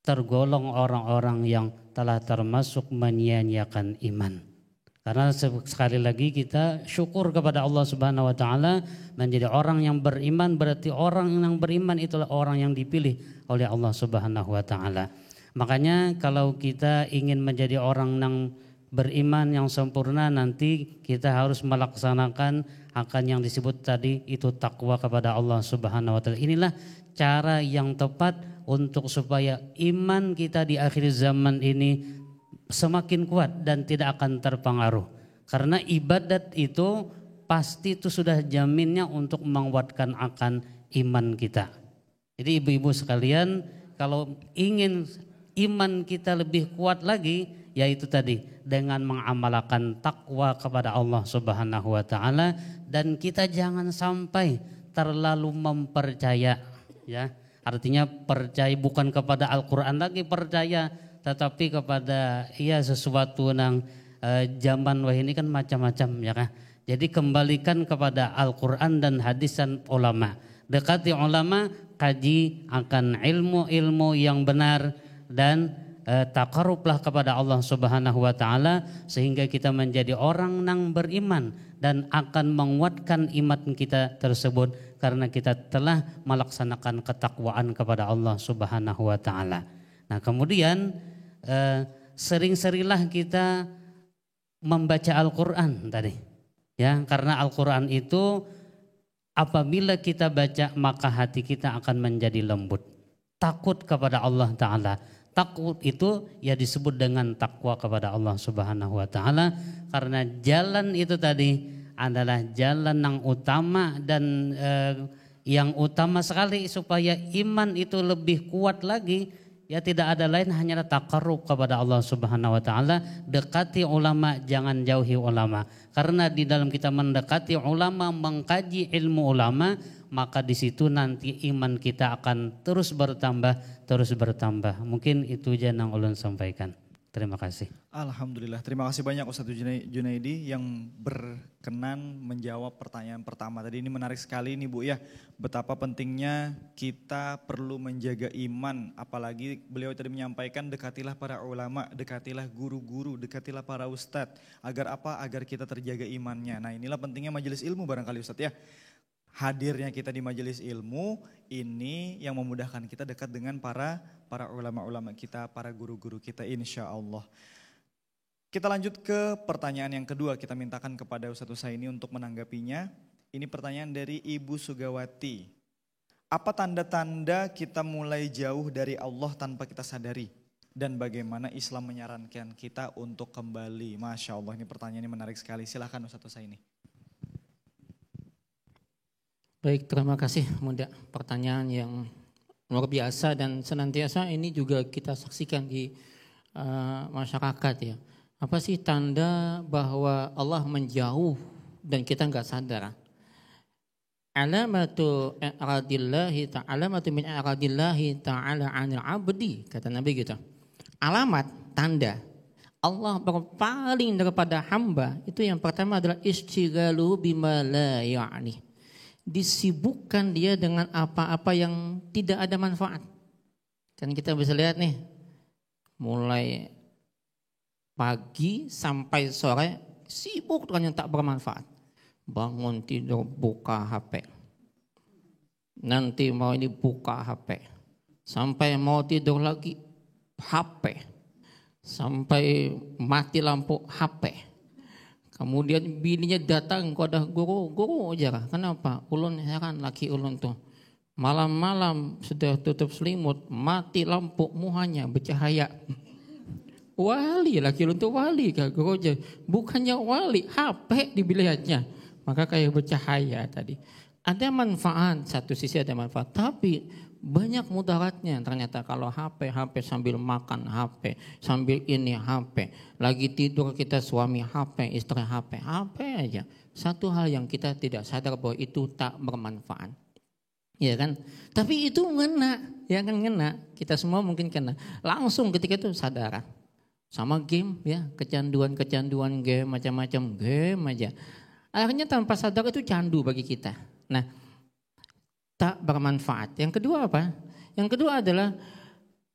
tergolong orang-orang yang telah termasuk menyia-nyiakan iman. Karena sekali lagi kita syukur kepada Allah Subhanahu wa taala, menjadi orang yang beriman berarti orang yang beriman itulah orang yang dipilih oleh Allah Subhanahu wa taala. Makanya kalau kita ingin menjadi orang yang beriman yang sempurna, nanti kita harus melaksanakan akan yang disebut tadi, itu takwa kepada Allah Subhanahu wa taala. Inilah cara yang tepat untuk supaya iman kita di akhir zaman ini semakin kuat dan tidak akan terpengaruh. Karena ibadat itu pasti itu sudah jaminnya untuk menguatkan akan iman kita. Jadi ibu-ibu sekalian, kalau ingin iman kita lebih kuat lagi, yaitu tadi dengan mengamalkan takwa kepada Allah Subhanahu wa taala, dan kita jangan sampai terlalu mempercaya, ya. Artinya percaya bukan kepada Al-Qur'an lagi percaya, tetapi kepada sesuatu yang zaman wah ini kan macam-macam, ya kan. Jadi kembalikan kepada Al-Qur'an dan hadisan ulama. Dekati ulama, kaji akan ilmu-ilmu yang benar, dan takarublah kepada Allah Subhanahu wa taala sehingga kita menjadi orang yang beriman dan akan menguatkan iman kita tersebut karena kita telah melaksanakan ketakwaan kepada Allah Subhanahu wa taala. Nah, kemudian sering-seringlah kita membaca Al-Qur'an tadi. Ya, karena Al-Qur'an itu apabila kita baca maka hati kita akan menjadi lembut. Takut kepada Allah taala. Takut itu ya disebut dengan takwa kepada Allah Subhanahu wa taala, karena jalan itu tadi adalah jalan yang utama dan yang utama sekali supaya iman itu lebih kuat lagi. Ya tidak ada lain hanya takarrub kepada Allah Subhanahu wa taala, dekati ulama, jangan jauhi ulama. Karena di dalam kita mendekati ulama, mengkaji ilmu ulama, maka di situ nanti iman kita akan terus bertambah. Mungkin itu aja yang ulun sampaikan. Terima kasih. Alhamdulillah, terima kasih banyak Ustadz Junaidi yang berkenan menjawab pertanyaan pertama. Tadi ini menarik sekali nih Bu ya, betapa pentingnya kita perlu menjaga iman. Apalagi beliau tadi menyampaikan dekatilah para ulama, dekatilah guru-guru, dekatilah para ustadz. Agar apa? Agar kita terjaga imannya. Nah inilah pentingnya majelis ilmu barangkali Ustadz ya. Hadirnya kita di majelis ilmu ini yang memudahkan kita dekat dengan para ulama-ulama kita, para guru-guru kita insya Allah. Kita lanjut ke pertanyaan yang kedua, kita mintakan kepada Ustadz Husaini untuk menanggapinya. Ini pertanyaan dari Ibu Sugawati. Apa tanda-tanda kita mulai jauh dari Allah tanpa kita sadari? Dan bagaimana Islam menyarankan kita untuk kembali? Masya Allah, ini pertanyaannya menarik sekali. Silahkan Ustadz Husaini. Baik, terima kasih Muda. Pertanyaan yang luar biasa dan senantiasa ini juga kita saksikan di masyarakat ya. Apa sih tanda bahwa Allah menjauh dan kita nggak sadar? alamatu i'radillahi ta'ala, alamatu min i'radillahi ta'ala 'anil 'abdi, kata Nabi gitu. Alamat, tanda Allah berpaling daripada hamba itu yang pertama adalah istighalu bima la ya'ni. Disibukkan dia dengan apa-apa yang tidak ada manfaat. Kan kita bisa lihat nih, mulai pagi sampai sore sibuk dengan yang tak bermanfaat. Bangun tidur buka HP. Nanti mau ini buka HP. Sampai mau tidur lagi HP. Sampai mati lampu HP. Kemudian bininya datang kepada guru aja. Kenapa? Ulun heran laki ulun tuh. Malam-malam sudah tutup selimut, mati lampu muhanya bercahaya. Wali, laki ulun tuh wali kak guru aja. Bukannya wali, HP dilihatnya. Maka kayak bercahaya tadi. Ada manfaat, satu sisi ada manfaat, tapi banyak mudaratnya ternyata kalau HP sambil makan HP, sambil ini HP, lagi tidur kita suami HP, istri HP aja. Satu hal yang kita tidak sadar bahwa itu tak bermanfaat. Ya kan? Tapi itu ngena, ya kan ngena. Kita semua mungkin kena. Langsung ketika itu sadar. Sama game ya, kecanduan game, macam-macam game aja. Akhirnya tanpa sadar itu candu bagi kita. Nah, tak bermanfaat. Yang kedua apa? Yang kedua adalah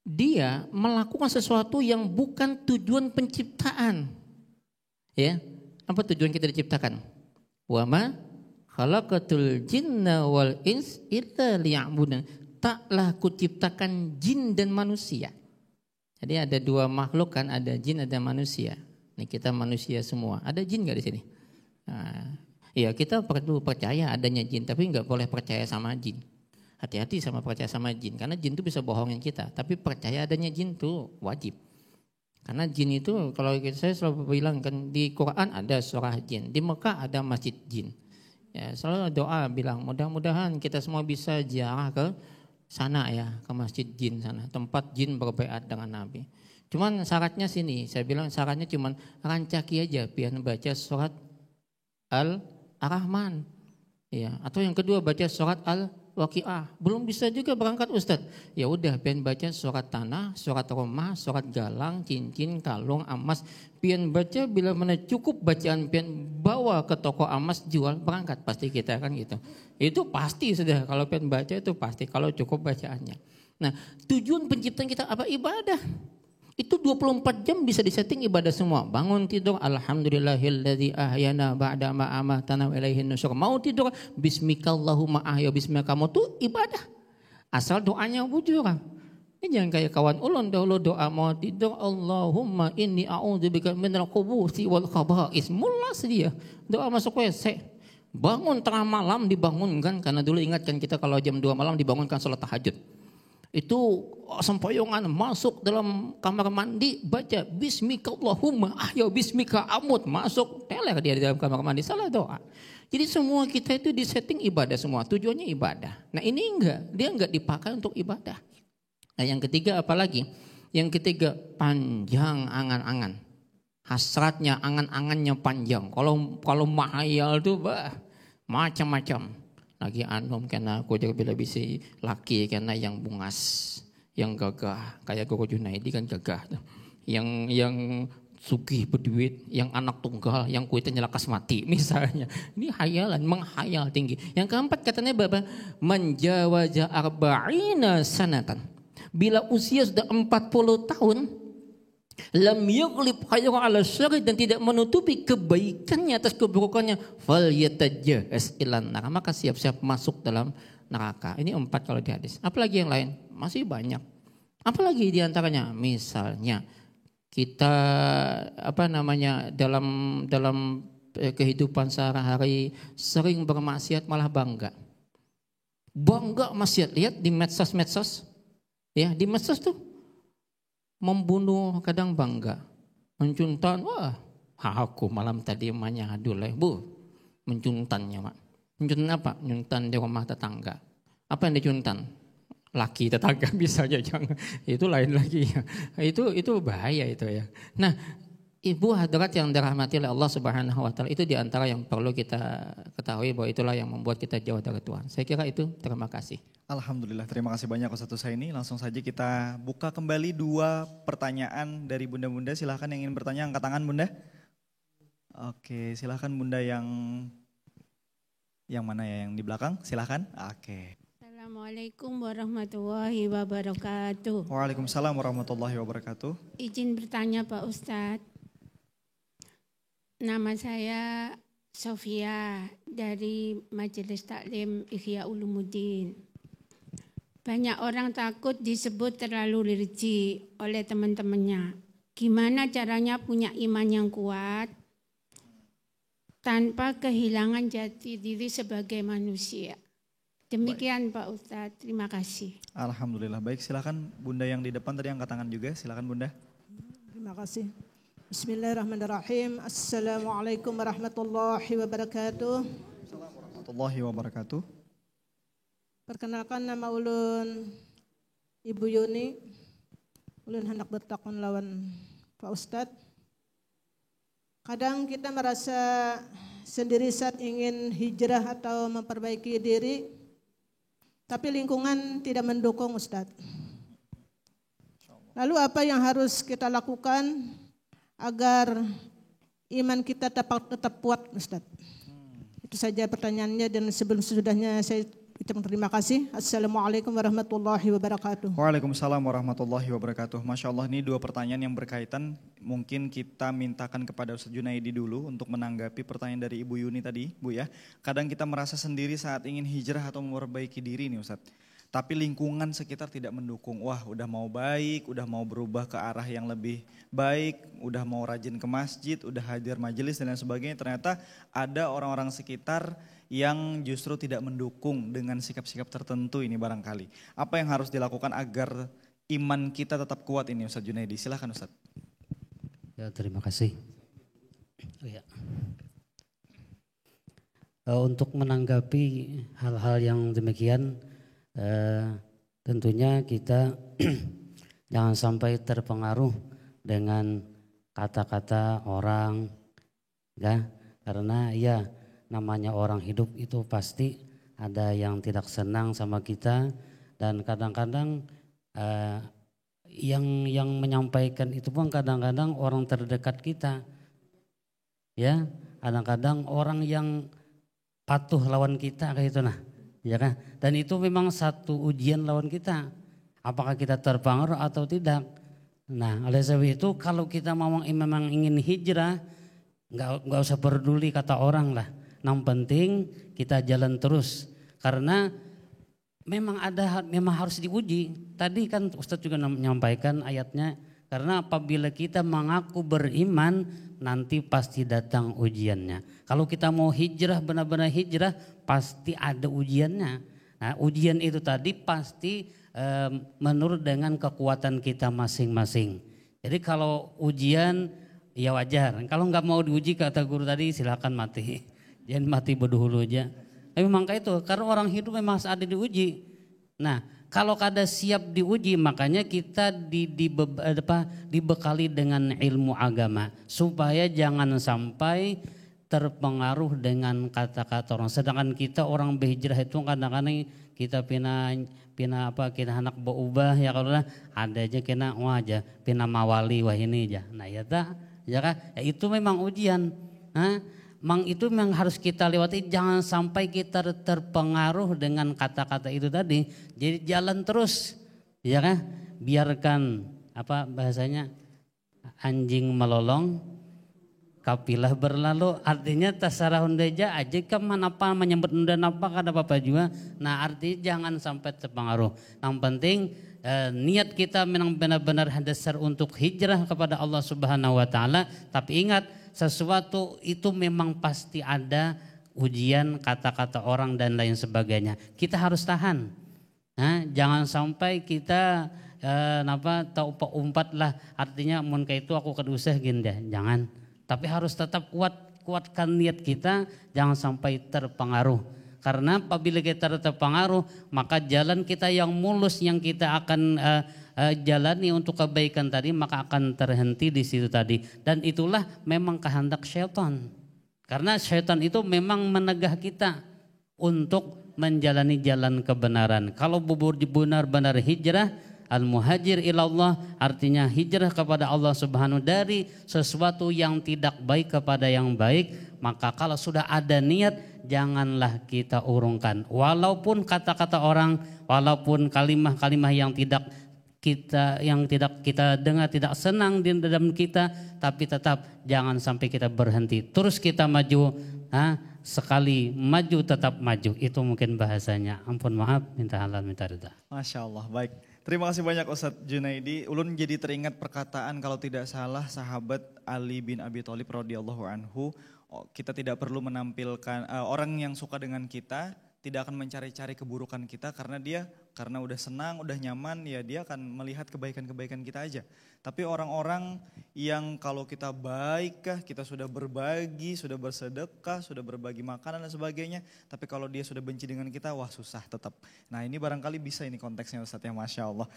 dia melakukan sesuatu yang bukan tujuan penciptaan. Ya, apa tujuan kita diciptakan? Wa ma khalaqatul jinna wal ins illa liya'budun. Taklah kuciptakan jin dan manusia. Jadi ada dua makhluk kan, ada jin ada manusia. Ini kita manusia semua. Ada jin enggak di sini? Nah, ya kita perlu percaya adanya jin, tapi nggak boleh percaya sama jin. Hati-hati sama percaya sama jin, karena jin itu bisa bohongin kita. Tapi percaya adanya jin itu wajib. Karena jin itu, kalau saya selalu bilang kan di Quran ada surah jin, di Mekah ada masjid jin. Ya, selalu doa bilang mudah-mudahan kita semua bisa ziarah ke sana ya, ke masjid jin sana, tempat jin berbaiat dengan Nabi. Cuman syaratnya sini, saya bilang syaratnya cuman rancaki aja, biar baca surat Al-Rahman, ya. Atau yang kedua baca surat Al-Waqiah. Belum bisa juga berangkat Ustadz. Ya udah, pian baca surat tanah, surat rumah, surat galang, cincin, kalung, emas. Pian baca bila mana cukup bacaan pian bawa ke toko emas jual berangkat pasti kita kan gitu. Itu pasti sudah kalau pian baca itu pasti kalau cukup bacaannya. Nah, tujuan penciptaan kita apa? Ibadah. Itu 24 jam bisa disetting ibadah semua. Bangun tidur, alhamdulillahilladzi ahyana ba'da ma amatana wa ilaihin nusyur. Mau tidur, bismikallahumma ahya bismika, kamu tuh ibadah. Asal doanya bujur. Ini jangan kayak kawan ulun dahulu doa mau tidur, Allahumma inni a'udzubika minal khubuthi wal khaba'is. Mulas dia. Doa masuk WC. Bangun tengah malam dibangunkan, karena dulu ingatkan kita kalau jam 2 malam dibangunkan sholat tahajud. Itu sempoyongan masuk dalam kamar mandi baca bismika Allahumma ahya bismika amut, masuk teler dia di dalam kamar mandi salah doa. Jadi semua kita itu disetting ibadah semua, tujuannya ibadah. Nah ini dia enggak dipakai untuk ibadah. Nah yang ketiga apalagi? Yang ketiga panjang angan-angan. Hasratnya angan-angannya panjang. Kalau mahayal tuh macam-macam. Lagi anom kena aku juga bila bisi laki kena yang bungas, yang gagah kayak Guru Junaidi kan gagah, yang sugih berduit, yang anak tunggal, yang kuitnya lakas mati misalnya. Ini hayalan, menghayal tinggi. Yang keempat katanya Bapak menjawaza arba'ina sanatan. Bila usia sudah 40 tahun, lam yughlib khayra ala syarri, dan tidak menutupi kebaikannya atas keburukannya, fal yatajahaz ilan nar, maka siap-siap masuk dalam neraka. Ini 4 kalau di hadis. Apalagi yang lain? Masih banyak. Apalagi di antaranya? Misalnya kita dalam kehidupan sehari-hari sering bermaksiat malah bangga maksiat. Lihat di medsos. Ya, di medsos tuh membunuh kadang bangga, mencuntan, wah aku malam tadi emaknya adulai bu, mencuntannya mak. Mencuntan apa? Mencuntan di rumah tetangga. Apa yang dicuntan? Laki tetangga misalnya, jangan, itu lain lagi ya. Itu bahaya itu ya. Nah Ibu hadirat yang dirahmati oleh Allah Subhanahu wa taala, itu diantara yang perlu kita ketahui bahwa itulah yang membuat kita jauh dari Tuhan. Saya kira itu, terima kasih. Alhamdulillah, terima kasih banyak Ustaz Husaini. Langsung saja kita buka kembali 2 pertanyaan dari bunda-bunda. Silahkan yang ingin bertanya angkat tangan bunda. Oke, silahkan bunda yang mana ya, yang di belakang, silahkan. Oke. Assalamualaikum warahmatullahi wabarakatuh. Waalaikumsalam warahmatullahi wabarakatuh. Izin bertanya Pak Ustadz. Nama saya Sofia dari Majelis Taklim Ihya Ulumuddin. Banyak orang takut disebut terlalu rinci oleh teman-temannya. Gimana caranya punya iman yang kuat tanpa kehilangan jati diri sebagai manusia? Demikian Pak Ustadz, terima kasih. Alhamdulillah, baik, silakan bunda yang di depan tadi angkat tangan juga, silakan bunda. Terima kasih. Bismillahirrahmanirrahim. Assalamualaikum warahmatullahi wabarakatuh. Assalamualaikum warahmatullahi wabarakatuh. Perkenalkan, nama ulun Ibu Yuni. Ulun hendak bertakun lawan Pak Ustadz. Kadang kita merasa sendiri saat ingin hijrah atau memperbaiki diri, tapi lingkungan tidak mendukung Ustadz. Lalu apa yang harus kita lakukan agar iman kita tetap kuat Ustadz? Itu saja pertanyaannya, dan sebelum sesudahnya saya ucapkan terima kasih. Assalamualaikum warahmatullahi wabarakatuh. Waalaikumsalam warahmatullahi wabarakatuh. Masya Allah, ini 2 pertanyaan yang berkaitan. Mungkin kita mintakan kepada Ustaz Junaidi dulu untuk menanggapi pertanyaan dari Ibu Yuni tadi, Bu ya. Kadang kita merasa sendiri saat ingin hijrah atau memperbaiki diri nih Ustaz. Tapi lingkungan sekitar tidak mendukung. Wah, udah mau baik, udah mau berubah ke arah yang lebih baik, udah mau rajin ke masjid, udah hadir majelis dan lain sebagainya. Ternyata ada orang-orang sekitar yang justru tidak mendukung dengan sikap-sikap tertentu ini barangkali. Apa yang harus dilakukan agar iman kita tetap kuat ini Ustaz Junaidi? Silahkan Ustaz. Ya, terima kasih. Ya. Untuk menanggapi hal-hal yang demikian, tentunya kita jangan sampai terpengaruh dengan kata-kata orang, ya, karena ya namanya orang hidup itu pasti ada yang tidak senang sama kita, dan kadang-kadang yang menyampaikan itu pun kadang-kadang orang terdekat kita, ya, kadang-kadang orang yang patuh lawan kita kayak itu, nah, ya kan? Dan itu memang satu ujian lawan kita, apakah kita terpengaruh atau tidak. Nah, oleh sebab itu kalau kita memang ingin hijrah, nggak usah peduli kata orang lah. Yang penting kita jalan terus, karena memang harus diuji. Tadi kan Ustadz juga menyampaikan ayatnya, karena apabila kita mengaku beriman nanti pasti datang ujiannya. Kalau kita mau hijrah, benar-benar hijrah, pasti ada ujiannya. Nah, ujian itu tadi pasti menurut dengan kekuatan kita masing-masing. Jadi kalau ujian ya wajar. Kalau nggak mau diuji kata guru tadi silakan mati. Jangan mati berdahulu aja. Tapi maka itu karena orang hidup memang ada diuji. Nah, kalau kada siap diuji, makanya kita dibekali dengan ilmu agama supaya jangan sampai terpengaruh dengan kata-kata orang. Sedangkan kita orang berhijrah itu kadang-kadang kita pina anak berubah ya, kalau ada aja kena aja pina mawali wah ini aja. Nah ya tak, ya kan? Ya, itu memang ujian. Nah, itu memang harus kita lewati, jangan sampai kita terpengaruh dengan kata-kata itu tadi. Jadi jalan terus, ya kan? Biarkan bahasanya anjing melolong, kapilah berlalu. Artinya tasarah undaja aja kemana apa menyebut undan apa kada apa juga. Nah artinya jangan sampai terpengaruh. Yang penting niat kita memang benar-benar dasar untuk hijrah kepada Allah Subhanahu Wa Taala. Tapi ingat, sesuatu itu memang pasti ada ujian, kata-kata orang dan lain sebagainya. Kita harus tahan. Nah, jangan sampai kita tahu umpat lah. Artinya mun kayak itu aku kedusah gini deh. Jangan. Tapi harus tetap kuatkan niat kita, jangan sampai terpengaruh. Karena apabila kita terpengaruh, maka jalan kita yang mulus yang kita akan jalani untuk kebaikan tadi maka akan terhenti di situ tadi. Dan itulah memang kehendak syaitan. Karena syaitan itu memang menegah kita untuk menjalani jalan kebenaran. Kalau benar-benar hijrah, al-muhajir ilallah artinya hijrah kepada Allah Subhanahu dari sesuatu yang tidak baik kepada yang baik. Maka kalau sudah ada niat, janganlah kita urungkan. Walaupun kata-kata orang, walaupun kalimah-kalimah yang tidak kita dengar tidak senang di dalam kita, tapi tetap jangan sampai kita berhenti. Terus kita maju, sekali maju tetap maju. Itu mungkin bahasanya. Ampun maaf, minta halal, minta ridha. Masya Allah, baik. Terima kasih banyak Ustadz Junaidi. Ulun jadi teringat perkataan kalau tidak salah sahabat Ali bin Abi Thalib radhiyallahu anhu. Kita tidak perlu menampilkan orang yang suka dengan kita tidak akan mencari-cari keburukan kita karena udah senang, udah nyaman, ya dia akan melihat kebaikan-kebaikan kita aja. Tapi orang-orang yang kalau kita baik, kita sudah berbagi, sudah bersedekah, sudah berbagi makanan dan sebagainya, tapi kalau dia sudah benci dengan kita, wah susah tetap. Nah ini barangkali bisa ini konteksnya Ustadz ya, Masya Allah.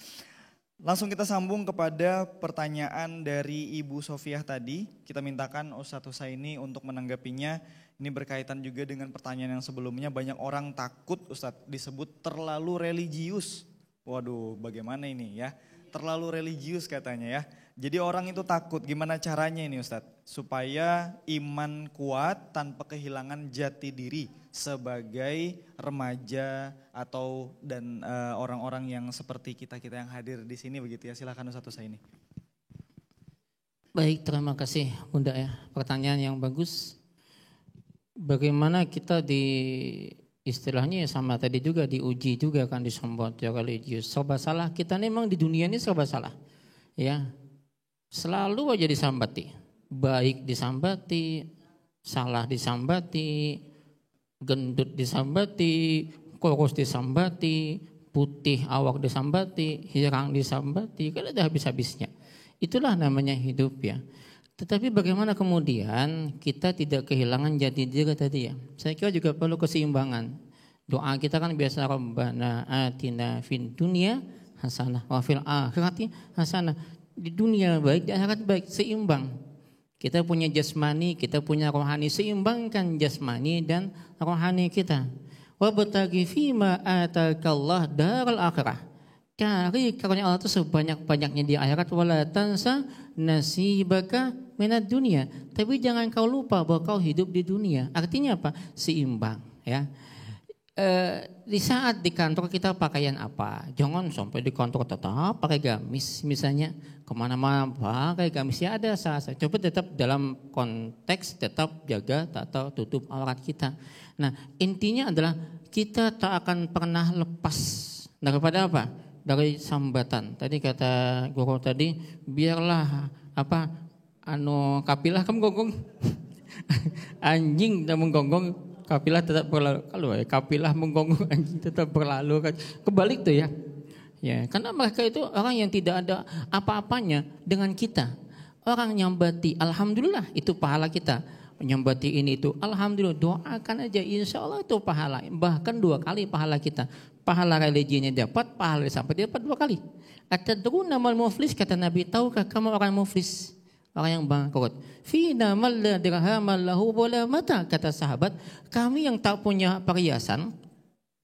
Langsung kita sambung kepada pertanyaan dari Ibu Sofiah tadi. Kita mintakan Ustadz Husaini untuk menanggapinya. Ini berkaitan juga dengan pertanyaan yang sebelumnya. Banyak orang takut Ustadz disebut terlalu religius. Waduh, bagaimana ini ya? Terlalu religius katanya ya. Jadi orang itu takut, gimana caranya ini Ustadz? Supaya iman kuat tanpa kehilangan jati diri sebagai remaja atau dan orang-orang yang seperti kita yang hadir di sini begitu ya. Silakan Ustadz Husaini. Baik, terima kasih Bunda ya. Pertanyaan yang bagus. Bagaimana kita istilahnya sama tadi juga diuji juga kan disambut ya religius. Serba salah, kita memang di dunia ini serba salah. Ya. Selalu aja disambati. Baik disambati, salah disambati, gendut disambati, kurus disambati, putih awak disambati, hirang disambati, kan ada habis-habisnya. Itulah namanya hidup ya. Tetapi bagaimana kemudian kita tidak kehilangan jati diri tadi ya. Saya kira juga perlu keseimbangan. Doa kita kan biasa Rabbana atina fid dunya hasanah wa fil akhirati hasanah. Di dunia baik, di akhirat baik, seimbang. Kita punya jasmani, kita punya rohani, seimbangkan jasmani dan rohani kita. Wabtaghi fima atakallah daral akhirah. Cari karunia Allah itu sebanyak-banyaknya di akhirat. Wala tansa nasibaka minad dunia. Tapi jangan kau lupa bahwa kau hidup di dunia. Artinya apa? Seimbang ya. Di saat di kantor kita pakaian apa? Jangan sampai di kantor tetap pakai gamis misalnya. Kemana-mana pakai gamis ya ada saat. Coba tetap dalam konteks tetap jaga atau tutup aurat kita. Nah intinya adalah kita tak akan pernah lepas daripada apa? Dari sambatan. Tadi kata guru tadi, biarlah kapilah kamu gonggong. Anjing dan menggonggong, kapilah tetap berlalu. Kalau kapilah menggonggong, anjing tetap berlalu. Kebalik tuh ya. Ya, karena mereka itu orang yang tidak ada apa-apanya dengan kita. Orang nyambati, alhamdulillah itu pahala kita. Nyambati ini itu, alhamdulillah, doakan aja, insya Allah itu pahala. Bahkan 2 kali pahala kita. Pahala religinya dapat, pahala sampai dapat 2 kali. Atadruna mal muflis, kata Nabi, tahukah kamu orang muflis? Orang yang bangkrut. Fina mal la dirhamal lahu wala mata, kata sahabat, kami yang tak punya perhiasan,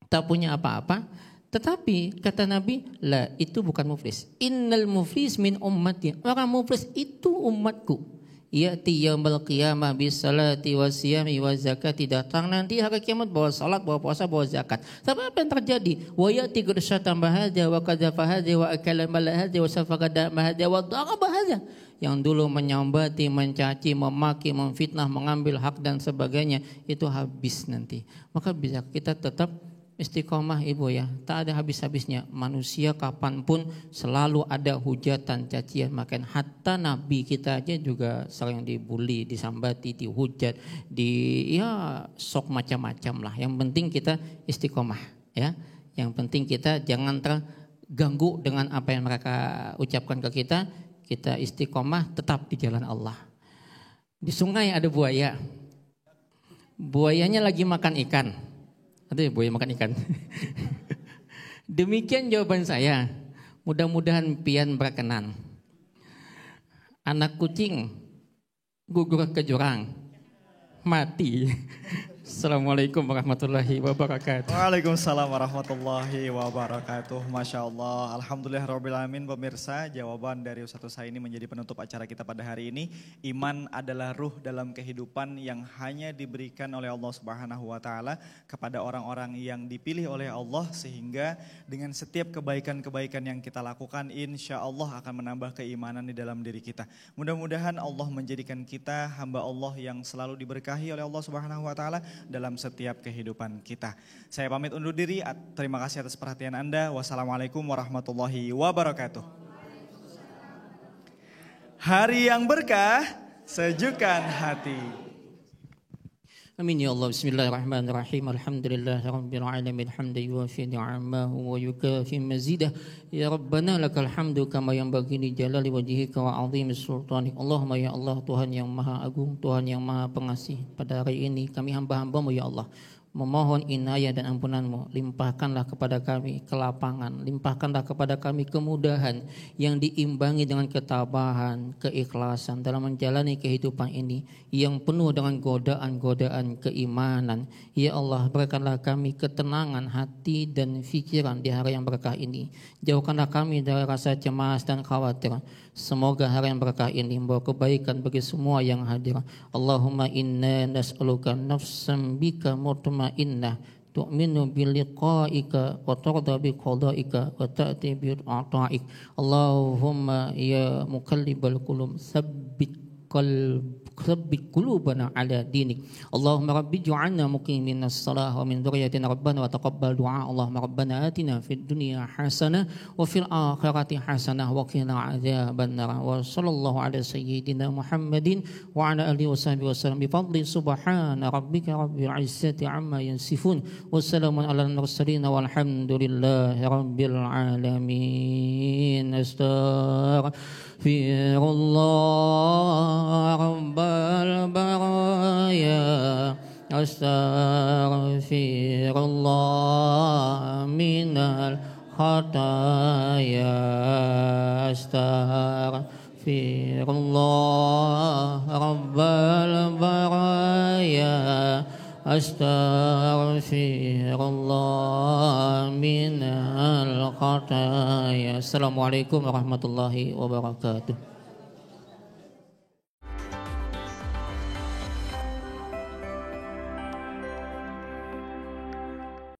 tak punya apa-apa, tetapi kata Nabi, la itu bukan muflis. Innal muflis min ummati. Orang muflis itu umatku. Ya'ti yaumil qiyamah bis salati wasiyami wa zakati. Datang nanti hari kiamat bawa salat, bawa puasa, bawa zakat. Tapi apa yang terjadi? Wa ya'ti gursyatan bahadha wa kadzafa hadha wa akala malahadha wa safaqada mahadha wa daraba hadha. Yang dulu menyambati, mencaci, memaki, memfitnah, mengambil hak dan sebagainya, itu habis nanti. Maka bisa kita tetap istiqomah Ibu ya, tak ada habis-habisnya. Manusia kapanpun selalu ada hujatan, cacian, makan. Hatta Nabi kita aja juga sering dibully, disambati, dihujat, sok macam-macam lah. Yang penting kita istiqomah ya. Yang penting kita jangan terganggu dengan apa yang mereka ucapkan ke kita. Kita istiqomah tetap di jalan Allah. Di sungai ada buaya. Buayanya lagi makan ikan. Ada ya buaya makan ikan. Demikian jawaban saya. Mudah-mudahan pian berkenan. Anak kucing gugur ke jurang, mati. Assalamualaikum warahmatullahi wabarakatuh. Waalaikumsalam warahmatullahi wabarakatuh. Masya Allah. Alhamdulillahirrahmanirrahim. Pemirsa, jawaban dari Ustadz Husaini menjadi penutup acara kita pada hari ini. Iman adalah ruh dalam kehidupan yang hanya diberikan oleh Allah Subhanahu wa Ta'ala kepada orang-orang yang dipilih oleh Allah, sehingga dengan setiap kebaikan-kebaikan yang kita lakukan, insya Allah akan menambah keimanan di dalam diri kita. Mudah-mudahan Allah menjadikan kita hamba Allah yang selalu diberkahi oleh Allah Subhanahu wa Ta'ala dalam setiap kehidupan kita. Saya pamit undur diri. Terima kasih atas perhatian Anda. Wassalamualaikum warahmatullahi wabarakatuh. Hari yang berkah, sejukkan hati. Amin ya Allah. Bismillahirrahmanirrahim. Alhamdulillahirabbil alamin. Hamdan yuwafi ni'amahu wa yukafi mazidah. Ya Rabbana lakal hamdu kama yanbaghi li jalali wajhika wa 'azimi sultanik. Allahumma ya Allah, Tuhan yang Maha Agung, Tuhan yang Maha Pengasih. Pada hari ini kami hamba-hamba-Mu ya Allah, memohon inayah dan ampunan-Mu. Limpahkanlah kepada kami kelapangan, limpahkanlah kepada kami kemudahan yang diimbangi dengan ketabahan, keikhlasan dalam menjalani kehidupan ini yang penuh dengan godaan-godaan keimanan. Ya Allah, berikanlah kami ketenangan hati dan fikiran di hari yang berkah ini. Jauhkanlah kami dari rasa cemas dan khawatir. Semoga hari yang berkah ini membawa kebaikan bagi semua yang hadir. Allahumma inna nas'aluka nafsan bika mutmainnah tu'minu biliqa'ika wa tarda biqada'ika wa ta'ti bi'ata'ik. Allahumma ya muqallibal qulub tsabbit qulubana ala dinik. Allahumma rabbi ij'alna muqimin as-salah wa min dhurriyyatina rabbana wa taqabbal du'a. Allahumma rabbana atina fid dunya hasanah wa fil akhirati hasanah wa qina adzabannar. Wa sallallahu ala sayyidina Muhammadin wa ala alihi washabbihi wasallam bi fadli subhana rabbika rabbil izzati amma yasifun wa salamun alal mursalin walhamdulillahi rabbil alamin. Astaghfirullah rabbal baraya, astaghfirullah minal khataya, astaghfirullah rabbal baraya, astaghfirullah minal khataya. Assalamualaikum warahmatullahi wabarakatuh.